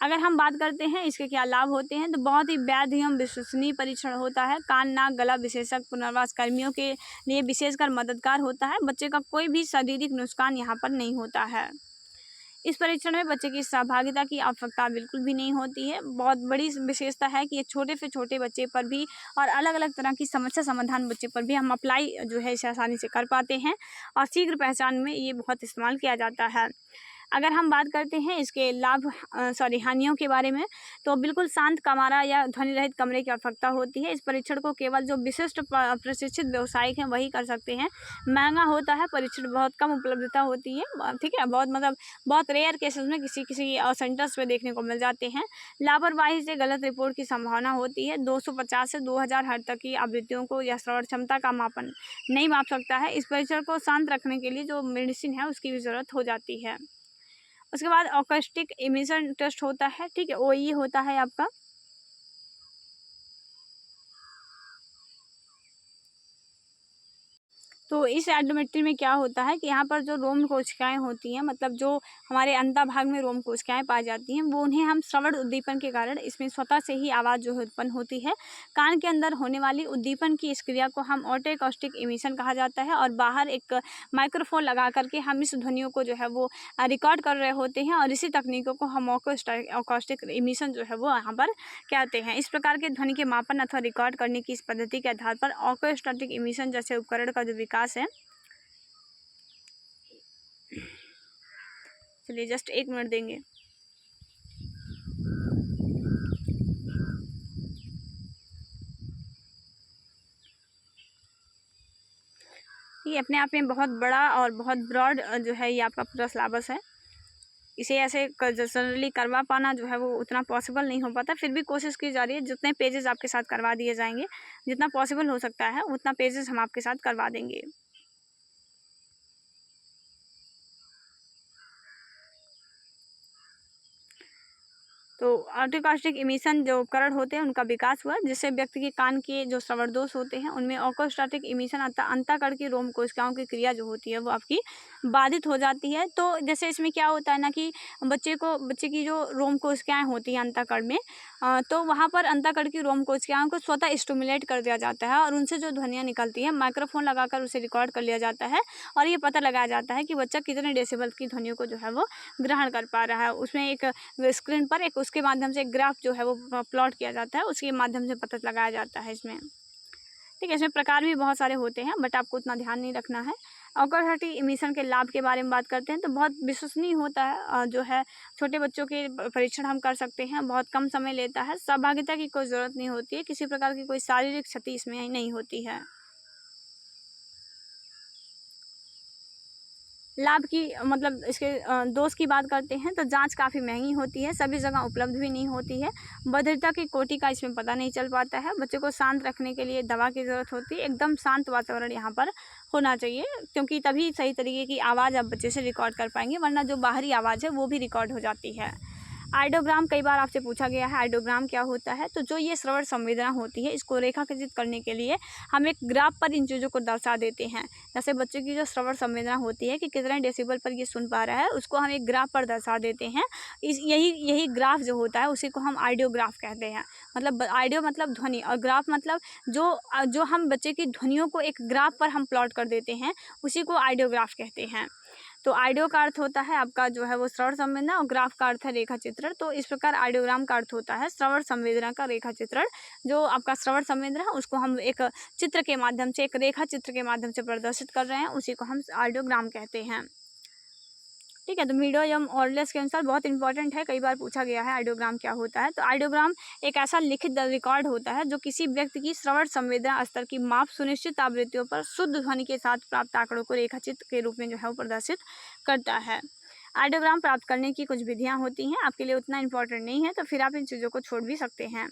अगर हम बात करते हैं इसके क्या लाभ होते हैं, तो बहुत ही वैध एवं विश्वसनीय परीक्षण होता है। कान नाक गला विशेषज्ञ पुनर्वास कर्मियों के लिए विशेषकर मददगार होता है। बच्चे का कोई भी शारीरिक नुकसान यहाँ पर नहीं होता है। इस परीक्षण में बच्चे की सहभागिता की आवश्यकता बिल्कुल भी नहीं होती है। बहुत बड़ी विशेषता है कि ये छोटे से छोटे बच्चे पर भी और अलग अलग तरह की समस्या समाधान बच्चे पर भी हम अप्लाई जो है इसे आसानी से कर पाते हैं, और शीघ्र पहचान में ये बहुत इस्तेमाल किया जाता है। अगर हम बात करते हैं इसके हानियों के बारे में, तो बिल्कुल शांत कमरा या ध्वनि रहित कमरे की आवश्यकता होती है। इस परीक्षण को केवल जो विशिष्ट प्रशिक्षित व्यवसायिक हैं वही कर सकते हैं। महंगा होता है, परीक्षण बहुत कम उपलब्धता होती है, ठीक है। बहुत रेयर केसेस में किसी सेंटर्स पे देखने को मिल जाते हैं। लापरवाही से गलत रिपोर्ट की संभावना होती है। 250 से 2000 हर्ट्ज तक की आवृत्तियों को या श्रवण क्षमता का मापन नहीं माप सकता है। इस परीक्षण को शांत रखने के लिए जो मेडिसिन है उसकी भी ज़रूरत हो जाती है। उसके बाद ऑकस्टिक इमिशन टेस्ट होता है, ठीक है, OE होता है आपका। तो इस एंडोमेट्री में क्या होता है कि यहाँ पर जो रोम कोशिकाएं होती हैं, मतलब जो हमारे अंतःभाग में रोम कोशिकाएं पाई जाती हैं, वो उन्हें हम श्रवण उद्दीपन के कारण इसमें स्वतः से ही आवाज़ जो है उत्पन्न होती है। कान के अंदर होने वाली उद्दीपन की इस क्रिया को हम ऑटोएकोस्टिक इमिशन कहा जाता है, और बाहर एक माइक्रोफोन लगा करके हम इस ध्वनियों को जो है वो रिकॉर्ड कर रहे होते हैं, और इसी तकनीकों को हम ऑकोस्टिक इमिशन जो है वो यहाँ पर कहते हैं। इस प्रकार के ध्वनि के मापन अथवा रिकॉर्ड करने की इस पद्धति के आधार पर ऑकोस्टैटिक इमिशन जैसे उपकरण का जो विकास है। चलिए जस्ट 1 मिनट देंगे। ये अपने आप में बहुत बड़ा और बहुत ब्रॉड जो है ये आपका पूरा सिलेबस है। इसे ऐसे जनरली करवा पाना जो है वो उतना पॉसिबल नहीं हो पाता, फिर भी कोशिश की जा रही है। जितने पेजेस आपके साथ करवा दिए जाएंगे, जितना पॉसिबल हो सकता है उतना पेजेस हम आपके साथ करवा देंगे। तो ऑटोकास्टिक इमिशन जो उपकरण होते हैं उनका विकास हुआ, जिससे व्यक्ति के कान के जो श्रवण दोष होते हैं उनमें ऑकोस्टैटिक इमिशन अंतःकरण की रोम कोशिकाओं की क्रिया जो होती है वो आपकी बाधित हो जाती है। तो जैसे इसमें क्या होता है ना कि बच्चे की जो रोम कोशिकाएं होती हैं अंतःकरण में, तो वहाँ पर अंतःकरण की रोम कोशिकाओं को स्वतः स्टिमुलेट कर दिया जाता है, और उनसे जो ध्वनियाँ निकलती हैं माइक्रोफोन लगाकर उसे रिकॉर्ड कर लिया जाता है, और ये पता लगाया जाता है कि बच्चा कितने डेसिबल की ध्वनियों को जो है वो ग्रहण कर पा रहा है। उसमें एक स्क्रीन पर उसके माध्यम से एक ग्राफ जो है वो प्लॉट किया जाता है, उसके माध्यम से पता लगाया जाता है इसमें, ठीक है। इसमें प्रकार भी बहुत सारे होते हैं, बट आपको उतना ध्यान नहीं रखना है। ऑक्यूसिटी इमिशन के लाभ के बारे में बात करते हैं तो बहुत विश्वसनीय होता है, जो है छोटे बच्चों के परीक्षण हम कर सकते हैं, बहुत कम समय लेता है, सहभागिता की कोई ज़रूरत नहीं होती है, किसी प्रकार की कोई शारीरिक क्षति इसमें नहीं होती है। लाभ की मतलब इसके दोष की बात करते हैं तो जांच काफ़ी महंगी होती है, सभी जगह उपलब्ध भी नहीं होती है, बधिरता की कोटि का इसमें पता नहीं चल पाता है, बच्चे को शांत रखने के लिए दवा की ज़रूरत होती है, एकदम शांत वातावरण यहाँ पर होना चाहिए, क्योंकि तभी सही तरीके की आवाज़ आप बच्चे से रिकॉर्ड कर पाएंगे, वरना जो बाहरी आवाज़ है वो भी रिकॉर्ड हो जाती है। आइडियोग्राम कई बार आपसे पूछा गया है, आइडियोग्राम क्या होता है? तो जो ये श्रवण संवेदना होती है, इसको रेखांकित करने के लिए हम एक ग्राफ पर इन चीज़ों को दर्शा देते हैं। जैसे बच्चे की जो श्रवण संवेदना होती है कि कितने डेसिबल पर ये सुन पा रहा है, उसको हम एक ग्राफ पर दर्शा देते हैं। यही ग्राफ जो होता है उसी को हम आइडियोग्राफ कहते हैं। मतलब आइडियो मतलब ध्वनि और ग्राफ मतलब जो हम बच्चे की ध्वनियों को एक ग्राफ पर हम प्लॉट कर देते हैं, उसी को आइडियोग्राफ कहते हैं। तो आइडियो का अर्थ होता है आपका जो है वो श्रवण संवेदना, और ग्राफ का अर्थ है रेखा चित्रण। तो इस प्रकार आइडियोग्राम का अर्थ होता है श्रवण संवेदना का रेखा चित्रण। जो आपका श्रवण संवेदना है उसको हम एक चित्र के माध्यम से, एक रेखा चित्र के माध्यम से प्रदर्शित कर रहे हैं, उसी को हम आइडियोग्राम कहते हैं। ठीक है, तो मीडियम और लेस के अनुसार बहुत इंपॉर्टेंट है, कई बार पूछा गया है आइडियोग्राम क्या होता है। तो आइडियोग्राम एक ऐसा लिखित रिकॉर्ड होता है जो किसी व्यक्ति की श्रवण संवेदना स्तर की माप सुनिश्चित आवृत्तियों पर शुद्ध ध्वनि के साथ प्राप्त आंकड़ों को रेखाचित्र के रूप में जो है वो प्रदर्शित करता है। आइडियोग्राम प्राप्त करने की कुछ विधियां होती हैं, आपके लिए उतना इंपॉर्टेंट नहीं है, तो फिर आप इन चीज़ों को छोड़ भी सकते हैं।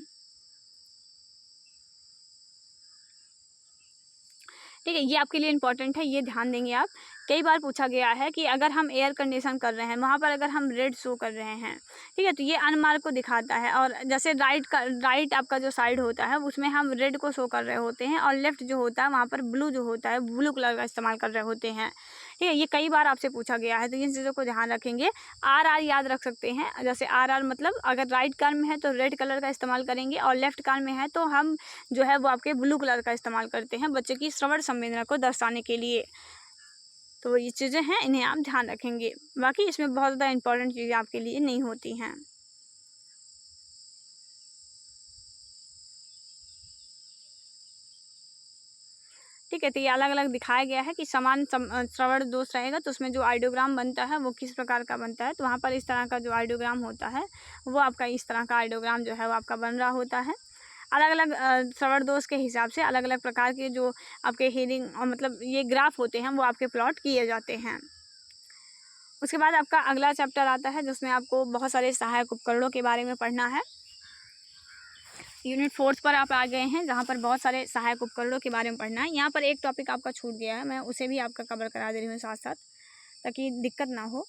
ठीक है, ये आपके लिए इंपॉर्टेंट है, ये ध्यान देंगे आप। कई बार पूछा गया है कि अगर हम एयर कंडीशन कर रहे हैं, वहाँ पर अगर हम रेड शो कर रहे हैं, ठीक है, तो ये अनमार्क को दिखाता है, और जैसे राइट आपका जो साइड होता है उसमें हम रेड को शो कर रहे होते हैं, और लेफ्ट जो होता है वहाँ पर ब्लू जो होता है, ब्लू कलर का इस्तेमाल कर रहे होते हैं। ठीक है, ये कई बार आपसे पूछा गया है, तो इन चीज़ों को ध्यान रखेंगे। आर याद रख सकते हैं, जैसे आर मतलब अगर राइट कान में है तो रेड कलर का इस्तेमाल करेंगे, और लेफ्ट कान में है तो हम जो है वो आपके ब्लू कलर का इस्तेमाल करते हैं बच्चे की श्रवण संवेदना को दर्शाने के लिए। तो ये चीज़ें हैं, इन्हें आप ध्यान रखेंगे। बाकी इसमें बहुत ज़्यादा इंपॉर्टेंट चीज़ें आपके लिए नहीं होती हैं। ठीक है, तो ये अलग अलग दिखाया गया है कि समान श्रवण दोष रहेगा तो उसमें जो आइडियोग्राम बनता है वो किस प्रकार का बनता है। तो वहाँ पर इस तरह का जो आइडियोग्राम होता है वो आपका इस तरह का आइडियोग्राम जो है वो आपका बन रहा होता है। अलग अलग श्रवण दोष के हिसाब से अलग अलग प्रकार के जो आपके हियरिंग और मतलब ये ग्राफ होते हैं वो आपके प्लॉट किए जाते हैं। उसके बाद आपका अगला चैप्टर आता है जिसमें आपको बहुत सारे सहायक उपकरणों के बारे में पढ़ना है। यूनिट 4 पर आप आ गए हैं, जहाँ पर बहुत सारे सहायक उपकरणों के बारे में पढ़ना है। यहाँ पर एक टॉपिक आपका छूट गया है, मैं उसे भी आपका कवर करा दे रही हूँ साथ साथ, ताकि दिक्कत ना हो।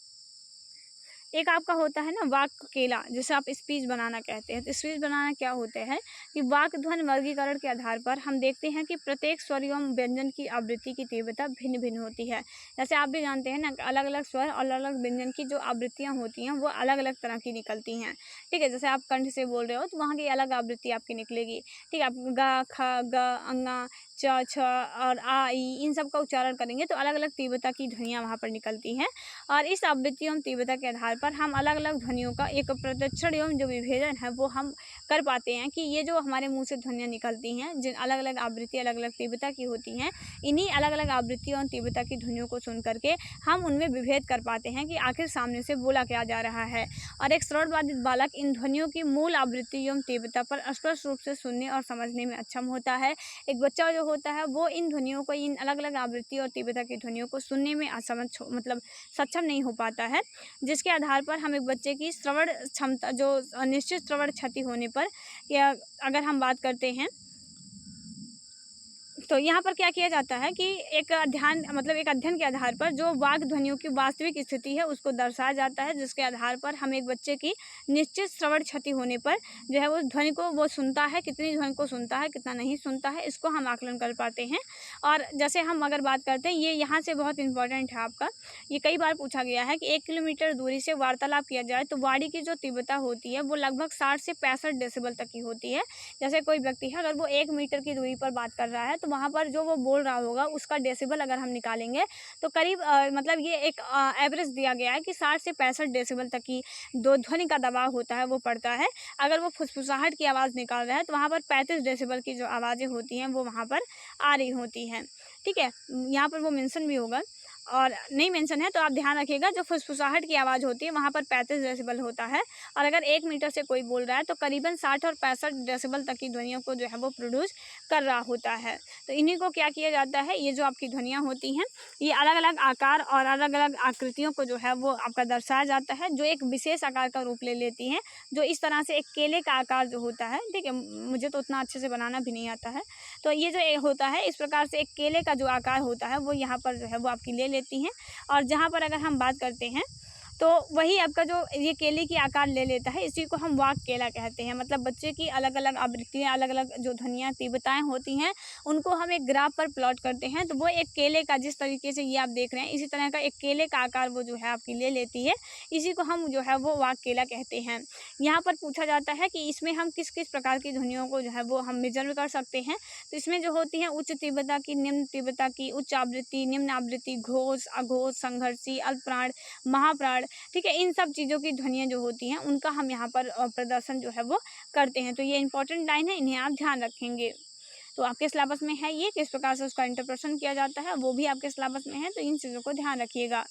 एक आपका होता है ना वाक केला, जिसे आप स्पीच बनाना कहते हैं। तो स्पीच बनाना क्या होता है कि वाक ध्वनि वर्गीकरण के आधार पर हम देखते हैं कि प्रत्येक स्वर एवं व्यंजन की आवृत्ति की तीव्रता भिन्न भिन्न होती है। जैसे आप भी जानते हैं ना, अलग अलग स्वर और अलग अलग व्यंजन की जो आवृत्तियाँ होती हैं वो अलग अलग तरह की निकलती हैं। ठीक है, जैसे आप कंठ से बोल रहे हो तो वहाँ की अलग आवृत्ति आपकी निकलेगी। ठीक है, आप गा ख ग अंगा च छ और आ ई इन सब का उच्चारण करेंगे तो अलग अलग तीव्रता की ध्वनियाँ वहाँ पर निकलती हैं, और इस आवृत्ति एवं तीव्रता के आधार पर हम अलग अलग ध्वनियों का एक प्रत्यक्षण एवं जो विभेदन है वो हम कर पाते हैं कि ये जो हमारे मुंह से ध्वनियाँ निकलती हैं, जिन अलग अलग आवृत्ति अलग अलग तीव्रता की होती हैं, इन्हीं अलग अलग आवृत्ति एवं तीव्रता की ध्वनियों को सुन करके हम उनमें विभेद कर पाते हैं कि आखिर सामने से बोला क्या जा रहा है। और एक श्रवणबाधित बालक इन ध्वनियों की मूल आवृत्ति एवं तीव्रता पर स्पष्ट रूप से सुनने और समझने में अक्षम होता है। एक बच्चा जो होता है वो इन ध्वनियों को, इन अलग अलग आवृत्ति और तीव्रता की ध्वनियों को सुनने में असमर्थ मतलब सक्षम नहीं हो पाता है, जिसके आधार पर हम एक बच्चे की श्रवण क्षमता जो निश्चित श्रवण क्षति होने पर, या अगर हम बात करते हैं तो यहाँ पर क्या किया जाता है कि एक अध्ययन के आधार पर जो वाग ध्वनियों की वास्तविक स्थिति है उसको दर्शाया जाता है, जिसके आधार पर हम एक बच्चे की निश्चित श्रवण क्षति होने पर जो है वो ध्वनि को वो सुनता है, कितनी ध्वनि को सुनता है, कितना नहीं सुनता है, इसको हम आकलन कर पाते हैं। और जैसे हम अगर बात करते हैं, ये यहाँ से बहुत इंपॉर्टेंट है आपका, ये कई बार पूछा गया है कि 1 किलोमीटर दूरी से वार्तालाप किया जाए तो वाणी की जो तीव्रता होती है वो लगभग 60 से 65 डेसिबल तक की होती है। जैसे कोई व्यक्ति है अगर वो 1 मीटर की दूरी पर बात कर रहा है तो वहाँ पर जो वो बोल रहा होगा उसका डेसिबल अगर हम निकालेंगे तो करीब मतलब ये एक एवरेज दिया गया है कि 60 से 65 डेसिबल तक की जो ध्वनि का दबाव होता है वो पड़ता है। अगर वो फुसफुसाहट की आवाज़ निकाल रहा है तो वहाँ पर 35 डेसिबल की जो आवाज़ें होती हैं वो वहाँ पर आ रही होती हैं। ठीक है, यहाँ पर वो मेंशन भी होगा। और नहीं मेंशन है तो आप ध्यान रखिएगा, जो फुसफुसाहट की आवाज़ होती है वहाँ पर 35 डेसिबल होता है, और अगर 1 मीटर से कोई बोल रहा है तो करीबन 60 और 65 डेसिबल तक की ध्वनियों को जो है वो प्रोड्यूस कर रहा होता है। तो इन्हीं को क्या किया जाता है, ये जो आपकी ध्वनियाँ होती हैं ये अलग अलग आकार और अलग अलग आकृतियों को जो है वो आपका दर्शाया जाता है, जो एक विशेष आकार का रूप ले लेती हैं, जो इस तरह से एक केले का आकार जो होता है, ठीक है, मुझे तो उतना अच्छे से बनाना भी नहीं आता है, तो ये जो होता है इस प्रकार से एक केले का जो आकार होता है वो यहाँ पर जो है वो आपकी ले लेती हैं। और जहाँ पर अगर हम बात करते हैं तो वही आपका जो ये केले की आकार ले लेता है, इसी को हम वाक केला कहते हैं। मतलब बच्चे की अलग अलग आवृत्तियाँ, अलग अलग जो ध्वनियाँ तीव्रताएँ होती हैं उनको हम एक ग्राफ पर प्लॉट करते हैं, तो वो एक केले का, जिस तरीके से ये आप देख रहे हैं इसी तरह का एक केले का आकार वो जो है आपकी ले लेती है, इसी को हम जो है वो वाक केला कहते हैं। यहाँ पर पूछा जाता है कि इसमें हम किस किस प्रकार की ध्वनियों को जो है वो हम मेजर कर सकते हैं, तो इसमें जो होती हैं उच्च तीव्रता की, निम्न तीव्रता की, उच्च आवृत्ति, निम्न आवृत्ति, घोष, अघोष, संघर्षी, अल्पप्राण, महाप्राण, ठीक है, इन सब चीज़ों की ध्वनियाँ जो होती हैं उनका हम यहाँ पर प्रदर्शन जो है वो करते हैं। तो ये इंपॉर्टेंट लाइन है, इन्हें आप ध्यान रखेंगे। तो आपके सिलेबस में है ये, किस प्रकार से उसका इंटरप्रेशन किया जाता है वो भी आपके सिलेबस में है, तो इन चीज़ों को ध्यान रखिएगा।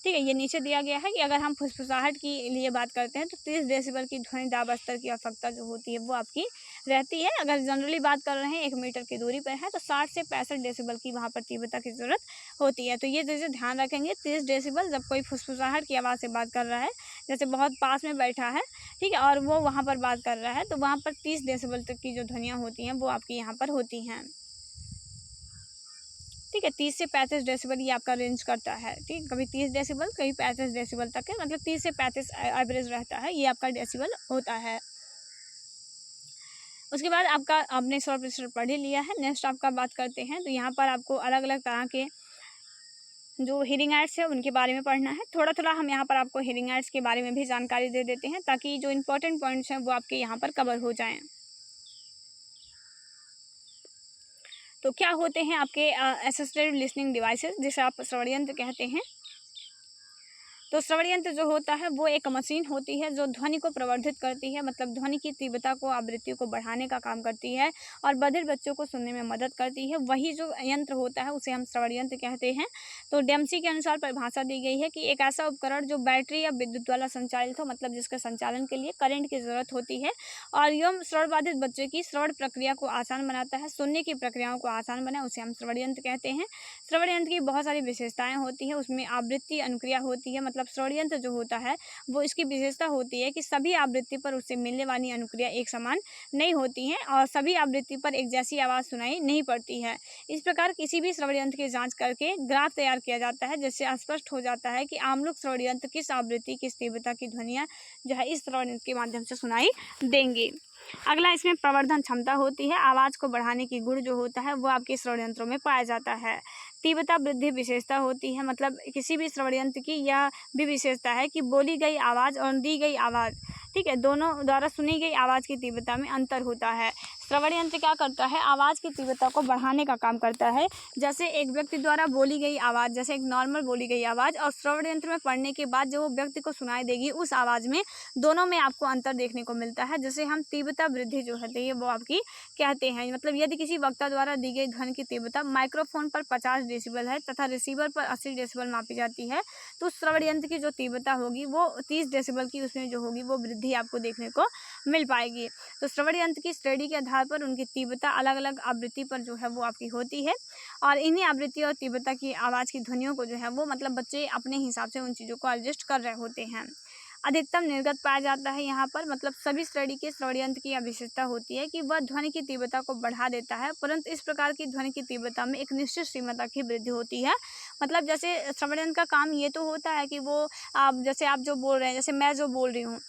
ठीक है, ये नीचे दिया गया है कि अगर हम फुसफुसाहट की लिए बात करते हैं तो 30 डेसिबल की ध्वनि दाब स्तर की आवश्यकता जो होती है वो आपकी रहती है। अगर जनरली बात कर रहे हैं 1 मीटर की दूरी पर है तो 60 से 65 डेसिबल की वहाँ पर तीव्रता की ज़रूरत होती है। तो ये चीज़ें ध्यान रखेंगे। 30 डेसिबल जब कोई फुसफुसाहट की आवाज़ से बात कर रहा है, जैसे बहुत पास में बैठा है, ठीक है, और वो वहाँ पर बात कर रहा है, तो वहाँ पर 30 डेसिबल तक की जो ध्वनियाँ होती हैं वो आपकी यहाँ पर होती हैं। ठीक है, 30 से 35 डेसिबल ये आपका रेंज करता है। ठीक, कभी 30 डेसिबल, कभी 35 डेसिबल तक है, मतलब 30 से 35 एवरेज रहता है, ये आपका डेसिबल होता है। उसके बाद आपका आपने स्वर प्रतिशत पढ़ ही लिया है। नेक्स्ट आपका बात करते हैं, तो यहाँ पर आपको अलग अलग तरह के जो हीरिंग एड्स है उनके बारे में पढ़ना है। थोड़ा थोड़ा हम यहाँ पर आपको हीरिंग एड्स के बारे में भी जानकारी दे देते हैं, ताकि जो इंपॉर्टेंट पॉइंट्स हैं वो आपके यहाँ पर कवर हो जाएँ। तो क्या होते हैं आपके असिस्टेड लिसनिंग डिवाइसेस, जिसे आप श्रवण यंत्र कहते हैं। तो श्रवण यंत्र जो होता है वो एक मशीन होती है जो ध्वनि को प्रवर्धित करती है, मतलब ध्वनि की तीव्रता को, आवृत्ति को बढ़ाने का काम करती है और बधिर बच्चों को सुनने में मदद करती है। वही जो यंत्र होता है उसे हम श्रवण यंत्र कहते हैं। तो डेम्सी के अनुसार परिभाषा दी गई है कि एक ऐसा उपकरण जो बैटरी या विद्युत द्वारा संचालित हो, मतलब जिसके संचालन के लिए करंट की जरूरत होती है, और यह श्रवण बाधित बच्चे की श्रवण प्रक्रिया को आसान बनाता है, सुनने की प्रक्रियाओं को आसान बनाए, उसे हम श्रवण यंत्र कहते हैं। श्रवण यंत्र की बहुत सारी विशेषताएं होती है, उसमें आवृत्ति अनुक्रिया होती है, मतलब श्रवण यंत्र जो होता है वो इसकी विशेषता होती है कि सभी आवृत्ति पर उससे मिलने वाली अनुक्रिया एक समान नहीं होती हैं और सभी आवृत्ति पर एक जैसी आवाज़ सुनाई नहीं पड़ती है। इस प्रकार किसी भी श्रवण यंत्र की जांच करके ग्राफ तैयार किया जाता है, जिससे स्पष्ट हो जाता है कि आमूलक श्रवण यंत्र किस आवृत्ति, किस तीव्रता की ध्वनियाँ जो है इस श्रवण यंत्र के माध्यम से सुनाई देंगे। अगला इसमें प्रवर्धन क्षमता होती है, आवाज़ को बढ़ाने की गुण जो होता है वो आपके श्रवण यंत्रों में पाया जाता है। तीव्रता वृद्धि विशेषता होती है, मतलब किसी भी श्रवण यंत्र की यह भी विशेषता है कि बोली गई आवाज़ और दी गई आवाज़, ठीक है, दोनों द्वारा सुनी गई आवाज़ की तीव्रता में अंतर होता है। श्रवण यंत्र क्या करता है, आवाज़ की तीव्रता को बढ़ाने का काम करता है। जैसे एक व्यक्ति द्वारा बोली गई आवाज़, जैसे एक नॉर्मल बोली गई आवाज़ और श्रवण यंत्र में पढ़ने के बाद जो व्यक्ति को सुनाई देगी उस आवाज़ में, दोनों में आपको अंतर देखने को मिलता है, जिसे हम तीव्रता वृद्धि जो होती है वो आपकी कहते हैं। मतलब यदि किसी वक्ता द्वारा दी गई ध्वनि की तीव्रता माइक्रोफोन पर 50 डेसिबल है तथा रिसीवर पर 80 डेसिबल मापी जाती है, तो श्रवण यंत्र की जो तीव्रता होगी वो 30 डेसिबल की उसमें जो होगी वो वृद्धि आपको देखने को मिल पाएगी। तो श्रवण यंत्र की श्रेणी के आधार पर उनकी तीव्रता अलग अलग आवृत्ति पर जो है वो आपकी होती है, और इन्हीं आवृत्ति और तीव्रता की आवाज़ की ध्वनियों को जो है वो मतलब बच्चे अपने हिसाब से उन चीज़ों को एडजस्ट कर रहे होते हैं। अधिकतम निर्गत पाया जाता है यहाँ पर, मतलब सभी श्रेणी के श्रवण यंत्र की यह विशेषता होती है कि वह ध्वनि की तीव्रता को बढ़ा देता है, परंतु इस प्रकार की ध्वनि की तीव्रता में एक निश्चित सीमा तक ही वृद्धि होती है। मतलब जैसे श्रवण यंत्र का काम ये तो होता है कि वो जैसे आप जो बोल रहे हैं, जैसे मैं जो बोल रही हूँ,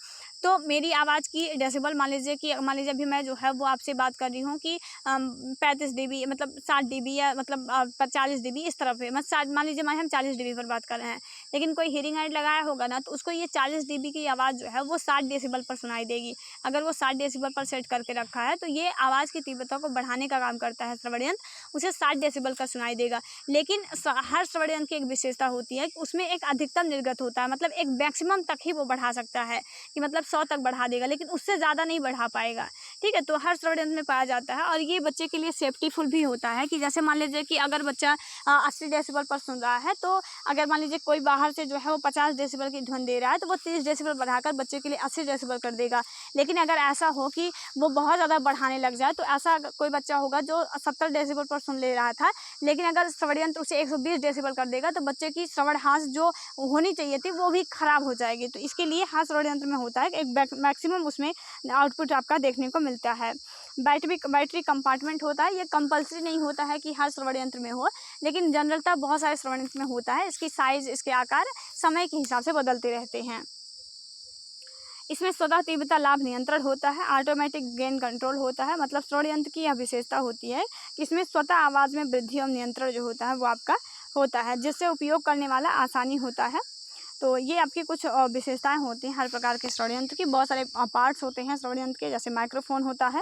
तो मेरी आवाज़ की डेसिबल मान लीजिए अभी मैं जो है वो आपसे बात कर रही हूँ कि 35 dB, मतलब 60 dB या मतलब 40 dB इस तरफ है, मतलब मान लीजिए हम 40 dB पर बात कर रहे हैं, लेकिन कोई हीरिंग एड लगाया होगा ना तो उसको ये 40 dB की आवाज़ जो है वो 60 डेसिबल पर सुनाई देगी। अगर वो 60 डेसिबल पर सेट करके रखा है तो ये आवाज़ की तीव्रता को बढ़ाने का काम करता है श्रवण यंत्र, उसे 60 डेसिबल का सुनाई देगा। लेकिन हर श्रवण यंत्र की एक विशेषता होती है कि उसमें एक अधिकतम निर्गत होता है, मतलब एक मैक्सिमम तक ही वो बढ़ा सकता है कि मतलब 100 तक बढ़ा देगा, लेकिन उससे ज़्यादा नहीं बढ़ा पाएगा। ठीक है। तो हर श्रवण यंत्र में पाया जाता है और ये बच्चे के लिए सेफ्टीफुल भी होता है कि जैसे मान लीजिए कि अगर बच्चा 80 डेसिबल पर सुन रहा है, तो अगर मान लीजिए कोई बाहर से जो है वो 50 डेसिबल की ध्वनि दे रहा है, तो वो 30 डेसिबल बढ़ाकर बच्चे के लिए 80 डेसिबल कर देगा। लेकिन अगर ऐसा हो कि वो बहुत ज़्यादा बढ़ाने लग जाए, तो ऐसा कोई बच्चा होगा जो 70 डेसिबल पर सुन ले रहा था, लेकिन अगर श्रवण यंत्र उसे 120 डेसिबल कर देगा, तो बच्चे की श्रवण हास जो होनी चाहिए थी वो भी खराब हो जाएगी। तो इसके लिए हर श्रवण यंत्र में होता है एक मैक्सिमम उसमें आउटपुट आपका देखने को मिलता है। बैटरी कंपार्टमेंट होता है, ये कंपल्सरी नहीं होता है कि हर श्रवण यंत्र में हो, लेकिन जनरलता बहुत सारे श्रवण यंत्र में होता है। इसकी साइज, इसके आकार समय के हिसाब से बदलते रहते हैं। इसमें स्वतः तीव्रता लाभ नियंत्रण होता है, ऑटोमेटिक गेन कंट्रोल होता है। मतलब श्रवण यंत्र की यह विशेषता होती है कि इसमें स्वतः आवाज़ में वृद्धि और नियंत्रण जो होता है वो आपका होता है, जिससे उपयोग करने वाला आसानी होता है। तो ये आपकी कुछ विशेषताएं होती हैं हर प्रकार के श्रवण यंत्र की। बहुत सारे पार्ट्स होते हैं श्रवण यंत्र के, जैसे माइक्रोफोन होता है,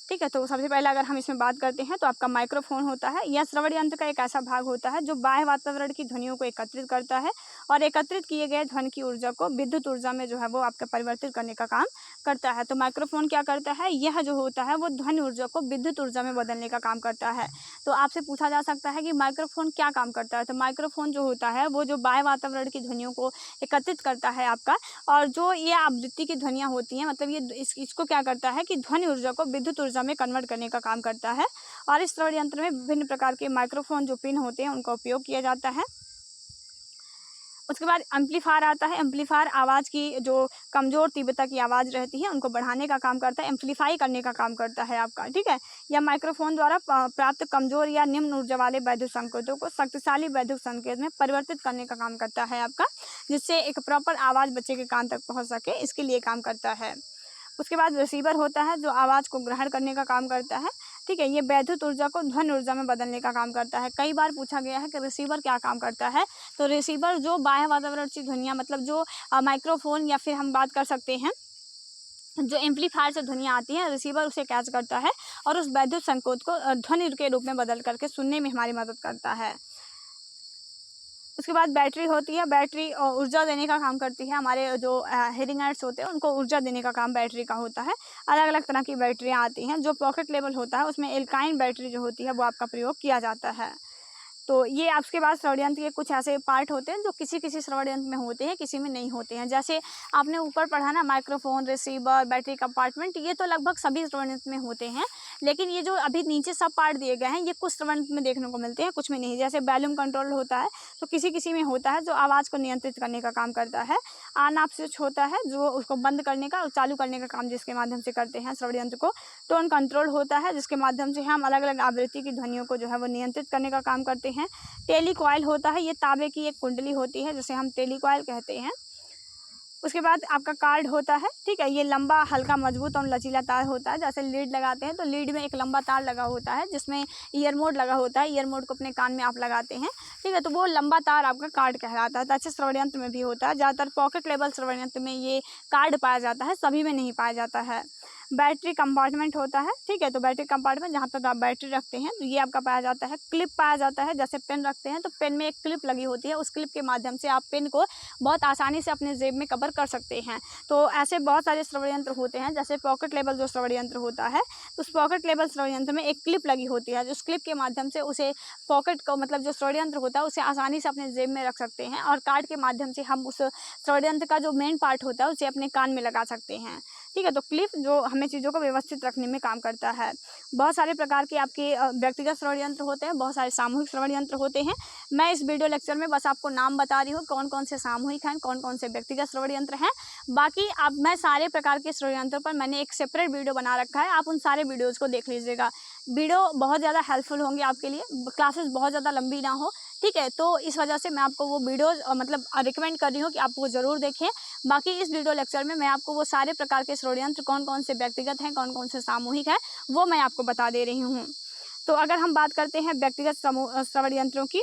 ठीक है। तो सबसे पहले अगर हम इसमें बात करते हैं तो आपका माइक्रोफोन होता है। यह श्रवण यंत्र का एक ऐसा भाग होता है जो बाह्य वातावरण की ध्वनियों को एकत्रित करता है और एकत्रित किए गए ध्वनि की ऊर्जा को विद्युत ऊर्जा में जो है वो आपका परिवर्तित करने का काम करता है। तो माइक्रोफोन क्या करता है, यह जो होता है वो ध्वनि ऊर्जा को विद्युत ऊर्जा में बदलने का काम करता है। तो आपसे पूछा जा सकता है कि माइक्रोफोन क्या काम करता है। तो माइक्रोफोन जो होता है वो जो बाह्य वातावरण की ध्वनियों को एकत्रित करता है आपका, और जो ये आवृत्ति की ध्वनियाँ होती हैं, मतलब ये इसको क्या करता है कि ध्वनि ऊर्जा को विद्युत ऊर्जा में कन्वर्ट करने का काम करता है। और इस श्रवण यंत्र में विभिन्न प्रकार के माइक्रोफोन जो पिन होते हैं उनका उपयोग किया जाता है। उसके बाद एम्पलीफायर आता है। एम्पलीफायर आवाज़ की जो कमज़ोर तीव्रता की आवाज़ रहती है उनको बढ़ाने का काम करता है, एम्पलीफाई करने का काम करता है आपका, ठीक है। यह माइक्रोफोन द्वारा प्राप्त कमज़ोर या निम्न ऊर्जा वाले वैद्युत संकेतों को शक्तिशाली वैद्युत संकेत में परिवर्तित करने का काम करता है आपका, जिससे एक प्रॉपर आवाज़ बच्चे के कान तक पहुँच सके, इसके लिए काम करता है। उसके बाद रिसीवर होता है जो आवाज़ को ग्रहण करने का काम करता है, ठीक है। ये वैद्युत ऊर्जा को ध्वनि ऊर्जा में बदलने का काम करता है। कई बार पूछा गया है कि रिसीवर क्या काम करता है। तो रिसीवर जो बाह्य वातावरण की ध्वनियाँ, मतलब जो माइक्रोफोन या फिर हम बात कर सकते हैं जो एम्पलीफायर से ध्वनियाँ आती हैं, रिसीवर उसे कैच करता है और उस वैद्युत संकेत को ध्वनि के रूप में बदल करके सुनने में हमारी मदद करता है। उसके बाद बैटरी होती है। बैटरी ऊर्जा देने का काम करती है। हमारे जो हेयरिंग एड्स होते हैं उनको ऊर्जा देने का काम बैटरी का होता है। अलग अलग तरह की बैटरियाँ आती हैं। जो पॉकेट लेवल होता है उसमें एल्काइन बैटरी जो होती है वो आपका प्रयोग किया जाता है। तो ये आपके पास श्रवण यंत्र के कुछ ऐसे पार्ट होते हैं जो किसी किसी श्रवण यंत्र में होते हैं, किसी में नहीं होते हैं। जैसे आपने ऊपर पढ़ा ना, माइक्रोफोन, रिसीवर, बैटरी कंपार्टमेंट, ये तो लगभग सभी श्रवण यंत्र में होते हैं। लेकिन ये जो अभी नीचे सब पार्ट दिए गए हैं ये कुछ श्रवण यंत्र में देखने को मिलते हैं, कुछ में नहीं। जैसे वॉल्यूम कंट्रोल होता है तो किसी किसी में होता है जो आवाज़ को नियंत्रित करने का काम करता है। ऑन ऑफ स्विच होता है जो उसको बंद करने का और चालू करने का काम जिसके माध्यम से करते हैं श्रवण यंत्र को। टोन कंट्रोल होता है जिसके माध्यम से हम अलग अलग आवृत्ति की ध्वनियों को जो है वो नियंत्रित करने का काम करते हैं। टेलीकॉइल होता है, ये तांबे की एक कुंडली होती है जिसे हम टेलीकॉइल कहते हैं। उसके बाद आपका कार्ड होता है, ठीक है। ये लंबा, हल्का, मजबूत और लचीला तार होता है। जैसे लीड लगाते हैं तो लीड में एक लंबा तार लगा होता है जिसमें ईयर मोड लगा होता है। ईयर मोड को अपने कान में आप लगाते हैं, ठीक है। तो वो लंबा तार आपका कार्ड कहलाता है। तो अच्छे श्रवण यंत्र में भी होता है। ज़्यादातर पॉकेट लेवल श्रवण यंत्र में ये कार्ड पाया जाता है, सभी में नहीं पाया जाता है। बैटरी कंपार्टमेंट होता है, ठीक है। तो बैटरी कंपार्टमेंट जहाँ तक आप बैटरी रखते हैं तो ये आपका पाया जाता है। क्लिप पाया जाता है, जैसे पेन रखते हैं तो पेन में एक क्लिप लगी होती है, उस क्लिप के माध्यम से आप पेन को बहुत आसानी से अपने जेब में कवर कर सकते हैं। तो ऐसे बहुत सारे श्रवण यंत्र होते हैं। जैसे पॉकेट लेवल जो श्रवण यंत्र होता है तो उस पॉकेट लेवल श्रवण यंत्र में एक क्लिप लगी होती है, उस क्लिप के माध्यम से उसे पॉकेट को, मतलब जो श्रवण यंत्र होता है उसे आसानी से अपने जेब में रख सकते हैं। और कार्ड के माध्यम से हम उस श्रवण यंत्र का जो मेन पार्ट होता है उसे अपने कान में लगा सकते हैं, ठीक है। तो क्लिप जो हमें चीज़ों को व्यवस्थित रखने में काम करता है। बहुत सारे प्रकार के आपके व्यक्तिगत श्रवण यंत्र होते हैं, बहुत सारे सामूहिक श्रवण यंत्र होते हैं। मैं इस वीडियो लेक्चर में बस आपको नाम बता रही हूँ कौन कौन से सामूहिक हैं, कौन कौन से व्यक्तिगत श्रवण यंत्र हैं। बाकी आप, मैं सारे प्रकार के श्रवण यंत्रों पर मैंने एक सेपरेट वीडियो बना रखा है, आप उन सारे वीडियोज़ को देख लीजिएगा। वीडियो बहुत ज़्यादा हेल्पफुल होंगे आपके लिए, क्लासेस बहुत ज़्यादा लंबी ना हो, ठीक है। तो इस वजह से मैं आपको वो वीडियोज़ मतलब रिकमेंड कर रही हूँ कि आप वो ज़रूर देखें। बाकी इस वीडियो लेक्चर में मैं आपको वो सारे प्रकार के श्रवण यंत्र कौन कौन से व्यक्तिगत हैं, कौन कौन से सामूहिक हैं, वो मैं आपको बता दे रही हूँ। तो अगर हम बात करते हैं व्यक्तिगत श्रवण यंत्रों की,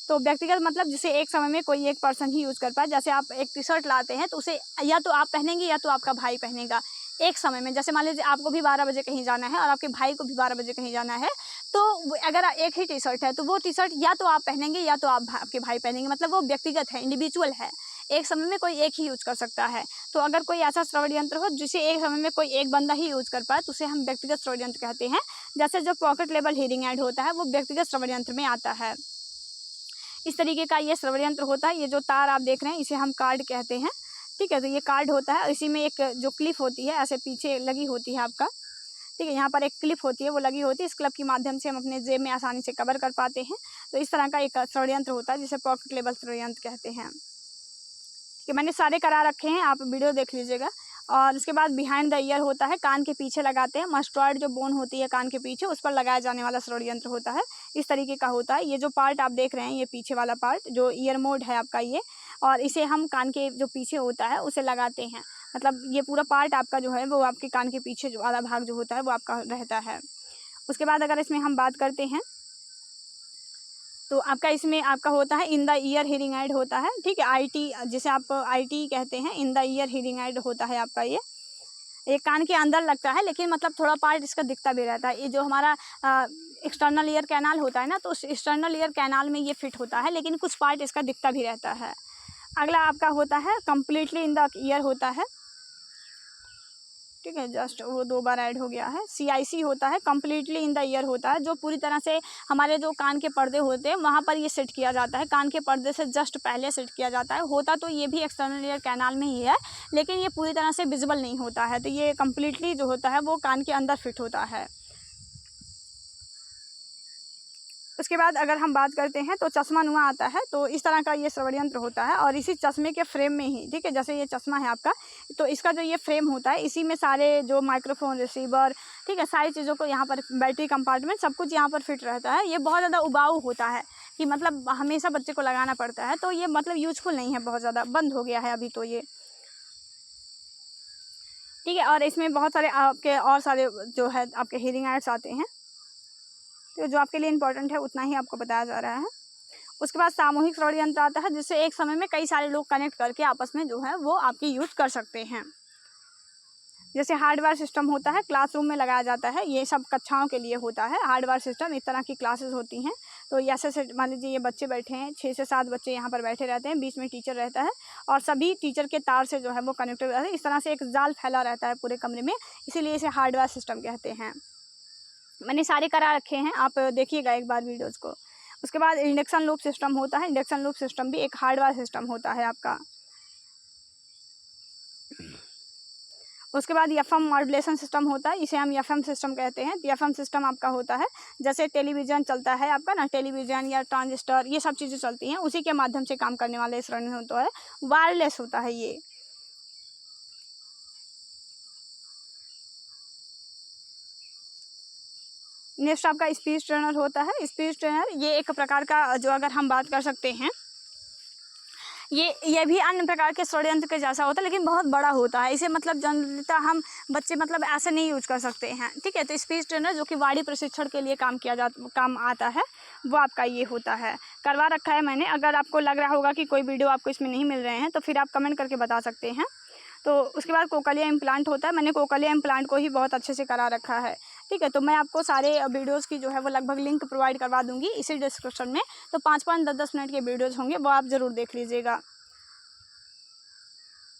तो व्यक्तिगत मतलब जिसे एक समय में कोई एक पर्सन ही यूज़ कर पाए। जैसे आप एक टी शर्ट लाते हैं तो उसे या तो आप पहनेंगे या तो आपका भाई पहनेगा एक समय में। जैसे मान लीजिए आपको भी 12 बजे कहीं जाना है और आपके भाई को भी 12 बजे कहीं जाना है, तो अगर एक ही टी शर्ट है तो वो टी शर्ट या तो आप पहनेंगे या तो आपके भाई पहनेंगे। मतलब वो व्यक्तिगत है, इंडिविजुअल है, एक समय में कोई एक ही यूज़ कर सकता है। तो अगर कोई ऐसा श्रवण यंत्र हो जिसे एक समय में कोई एक बंदा ही यूज कर पाए तो उसे हम व्यक्तिगत श्रवण यंत्र कहते हैं। जैसे जो पॉकेट लेवल हीयरिंग एड होता है वो व्यक्तिगत श्रवण यंत्र में आता है। इस तरीके का ये श्रवण यंत्र होता है। ये जो तार आप देख रहे हैं इसे हम कार्ड कहते हैं, ठीक है। तो ये कार्ड होता है, इसी में एक जो क्लिप होती है ऐसे पीछे लगी होती है आपका, ठीक है। यहाँ पर एक क्लिप होती है, वो लगी होती है। इस क्लिप के माध्यम से हम अपने जेब में आसानी से कवर कर पाते हैं। तो इस तरह का एक श्रवण यंत्र होता है जिसे पॉकेट लेवल श्रवण यंत्र कहते हैं। कि मैंने सारे करा रखे हैं, आप वीडियो देख लीजिएगा। और उसके बाद बिहाइंड द ईयर होता है, कान के पीछे लगाते हैं। मस्टर्ड जो बोन होती है कान के पीछे, उस पर लगाया जाने वाला श्रवण यंत्र होता है। इस तरीके का होता है। ये जो पार्ट आप देख रहे हैं, ये पीछे वाला पार्ट जो ईयर मोड है आपका ये, और इसे हम कान के जो पीछे होता है उसे लगाते हैं। मतलब ये पूरा पार्ट आपका जो है वो आपके कान के पीछे जो वाला भाग जो होता है वो आपका रहता है। उसके बाद अगर इसमें हम बात करते हैं तो आपका इसमें आपका होता है in the ear hearing aid होता है, ठीक है। आईटी जिसे आप आईटी कहते हैं, in the ear hearing aid होता है आपका ये कान के अंदर लगता है, लेकिन मतलब थोड़ा पार्ट इसका दिखता भी रहता है। ये जो हमारा एक्सटर्नल ईयर कैनाल होता है ना, तो उस एक्सटर्नल ईयर कैनाल में ये फिट होता है, लेकिन कुछ पार्ट इसका दिखता भी रहता है। अगला आपका होता है कम्प्लीटली इन द ईयर होता है, ठीक है। जस्ट वो 2 बार ऐड हो गया है। CIC होता है, कम्प्लीटली इन द ईयर होता है, जो पूरी तरह से हमारे जो कान के पर्दे होते हैं वहाँ पर ये सेट किया जाता है। कान के पर्दे से जस्ट पहले सेट किया जाता है। होता तो ये भी एक्सटर्नल ईयर कैनाल में ही है, लेकिन ये पूरी तरह से विजिबल नहीं होता है। तो ये कम्प्लीटली जो होता है वो कान के अंदर फिट होता है। उसके बाद अगर हम बात करते हैं तो चश्मा नुमा आता है। तो इस तरह का ये श्रवण यंत्र होता है, और इसी चश्मे के फ्रेम में ही, ठीक है, जैसे ये चश्मा है आपका, तो इसका जो ये फ्रेम होता है इसी में सारे जो माइक्रोफोन, रिसीवर, ठीक है, सारी चीज़ों को यहाँ पर, बैटरी कंपार्टमेंट सब कुछ यहाँ पर फिट रहता है। ये बहुत ज़्यादा उबाऊ होता है कि मतलब हमेशा बच्चे को लगाना पड़ता है, तो ये मतलब यूजफुल नहीं है, बहुत ज़्यादा बंद हो गया है अभी तो ये, ठीक है। और इसमें बहुत सारे आपके और सारे जो है आपके हीयरिंग एड्स आते हैं, तो जो आपके लिए इम्पोर्टेंट है उतना ही आपको बताया जा रहा है। उसके बाद सामूहिक श्रवण यंत्र आता है, जिससे एक समय में कई सारे लोग कनेक्ट करके आपस में जो है वो आपकी यूज़ कर सकते हैं। जैसे हार्डवेयर सिस्टम होता है, क्लासरूम में लगाया जाता है। ये सब कक्षाओं के लिए होता है हार्डवेयर सिस्टम। इस तरह की क्लासेस होती हैं। तो ऐसे मान लीजिए ये बच्चे बैठे हैं, 6 से 7 बच्चे यहाँ पर बैठे रहते हैं, बीच में टीचर रहता है, और सभी टीचर के तार से जो है वो कनेक्टेड रहते हैं। इस तरह से एक जाल फैला रहता है पूरे कमरे में, इसीलिए इसे हार्डवेयर सिस्टम कहते हैं। मैंने सारे करा रखे हैं, आप देखिएगा एक बार वीडियोज़ को। उसके बाद इंडक्शन लूप सिस्टम होता है। इंडक्शन लूप सिस्टम भी एक हार्डवेयर सिस्टम होता है आपका। उसके बाद एफएम मॉड्यूलेशन सिस्टम होता है, इसे हम एफएम सिस्टम कहते हैं। एफएम सिस्टम आपका होता है, जैसे टेलीविज़न चलता है आपका ना, टेलीविज़न या ट्रांजिस्टर, ये सब चीज़ें चलती हैं, उसी के माध्यम से काम करने वाले श्रेणी होता है। वायरलेस होता है ये। नेक्स्ट आपका स्पीच ट्रेनर होता है। स्पीच ट्रेनर ये एक प्रकार का, जो अगर हम बात कर सकते हैं, ये भी अन्य प्रकार के श्रवण यंत्र के जैसा होता है, लेकिन बहुत बड़ा होता है। इसे मतलब जनता हम बच्चे मतलब ऐसे नहीं यूज कर सकते हैं, ठीक है। तो स्पीच ट्रेनर जो कि वाणी प्रशिक्षण के लिए काम आता है, वो आपका ये होता है। करवा रखा है मैंने। अगर आपको लग रहा होगा कि कोई वीडियो आपको इसमें नहीं मिल रहे हैं तो फिर आप कमेंट करके बता सकते हैं। तो उसके बाद कोकलिया इम्प्लांट होता है। मैंने कोकलिया इम्प्लांट को ही बहुत अच्छे से करा रखा है, ठीक है। तो मैं आपको सारे वीडियोज़ की जो है वो लगभग लिंक प्रोवाइड करवा दूँगी इसी डिस्क्रिप्शन में। तो 5-5, 10-10 मिनट के वीडियोज़ होंगे, वो आप ज़रूर देख लीजिएगा,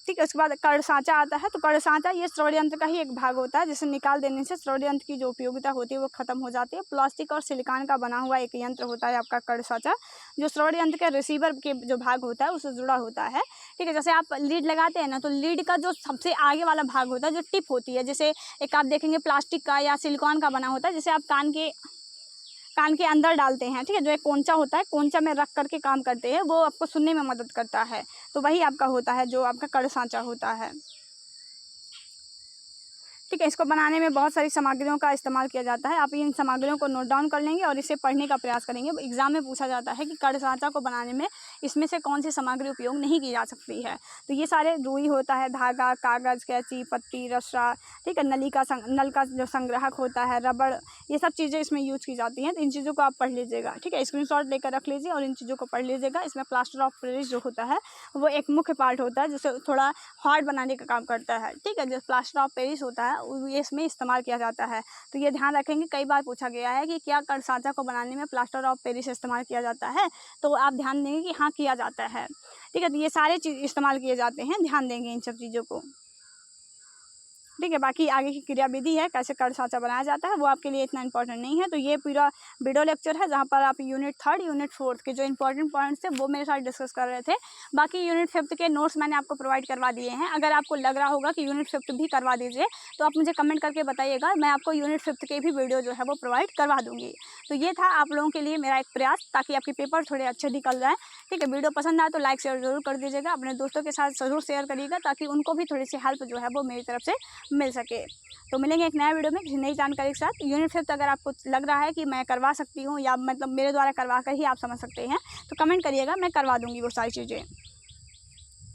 ठीक है। उसके बाद कर्ण सांचा आता है। तो कर्ण सांचा ये श्रवण यंत्र का ही एक भाग होता है, जिसे निकाल देने से श्रवण यंत्र की जो उपयोगिता होती है वो खत्म हो जाती है। प्लास्टिक और सिलिकॉन का बना हुआ एक यंत्र होता है आपका कर्ण सांचा, जो श्रवण यंत्र के रिसीवर के जो भाग होता है उससे जुड़ा होता है, ठीक है। जैसे आप लीड लगाते हैं ना, तो लीड का जो सबसे आगे वाला भाग होता है, जो टिप होती है, जैसे एक आप देखेंगे प्लास्टिक का या सिलिकॉन का बना होता है, जिसे आप कान के अंदर डालते हैं, ठीक है। जो एक कोंचा होता है, कोंचा में रख करके काम करते हैं, वो आपको सुनने में मदद करता है। तो वही आपका होता है जो आपका कर्ण सांचा होता है, ठीक है। इसको बनाने में बहुत सारी सामग्रियों का इस्तेमाल किया जाता है। आप इन सामग्रियों को नोट डाउन कर लेंगे और इसे पढ़ने का प्रयास करेंगे। एग्जाम में पूछा जाता है कि कर्ण सांचा को बनाने में इसमें से कौन सी सामग्री उपयोग नहीं की जा सकती है। तो ये सारे रुई होता है, धागा, कागज़, कैंची, पत्ती, रस्सा, ठीक है, नल का जो संग्राहक होता है, रबड़, ये सब चीज़ें इसमें यूज की जाती हैं। तो इन चीज़ों को आप पढ़ लीजिएगा, ठीक है। स्क्रीनशॉट लेकर रख लीजिए और इन चीज़ों को पढ़ लीजिएगा। इसमें प्लास्टर ऑफ पेरिस जो होता है वो एक मुख्य पार्ट होता है, जिसे थोड़ा हार्ड बनाने का काम करता है, ठीक है। जो प्लास्टर ऑफ पेरिस होता है ये इसमें इस्तेमाल किया जाता है। तो ये ध्यान रखेंगे, कई बार पूछा गया है कि क्या कर्ण सांचा को बनाने में प्लास्टर ऑफ पेरिस इस्तेमाल किया जाता है, तो आप ध्यान देंगे कि हाँ किया जाता है, ठीक है। तो ये सारे चीज़ इस्तेमाल किए जाते हैं, ध्यान देंगे इन सब चीज़ों को, ठीक है। बाकी आगे की क्रियाविधि है, कैसे कर्ण साँचा बनाया जाता है, वो आपके लिए इतना इंपॉर्टेंट नहीं है। तो ये पूरा वीडियो लेक्चर है जहाँ पर आप यूनिट 3 यूनिट 4 के जो इंपॉर्टेंट पॉइंट्स थे वो मेरे साथ डिस्कस कर रहे थे। बाकी यूनिट 5 के नोट्स मैंने आपको प्रोवाइड करवा दिए हैं। अगर आपको लग रहा होगा कि यूनिट 5 भी करवा दीजिए तो आप मुझे कमेंट करके बताइएगा, मैं आपको यूनिट 5 के भी वीडियो जो है वो प्रोवाइड करवा दूँगी। तो ये था आप लोगों के लिए मेरा एक प्रयास, ताकि आपके पेपर थोड़े अच्छे निकल जाएँ, ठीक है। वीडियो पसंद आए तो लाइक शेयर ज़रूर कर दीजिएगा, अपने दोस्तों के साथ ज़रूर शेयर करिएगा, ताकि उनको भी थोड़ी सी हेल्प जो है वो मेरी तरफ से मिल सके। तो मिलेंगे एक नया वीडियो में किसी नई जानकारी के साथ। यूनिट 5 अगर आपको लग रहा है कि मैं करवा सकती हूँ, या मतलब मेरे द्वारा करवा कर ही आप समझ सकते हैं, तो कमेंट करिएगा, मैं करवा दूँगी वो सारी चीज़ें।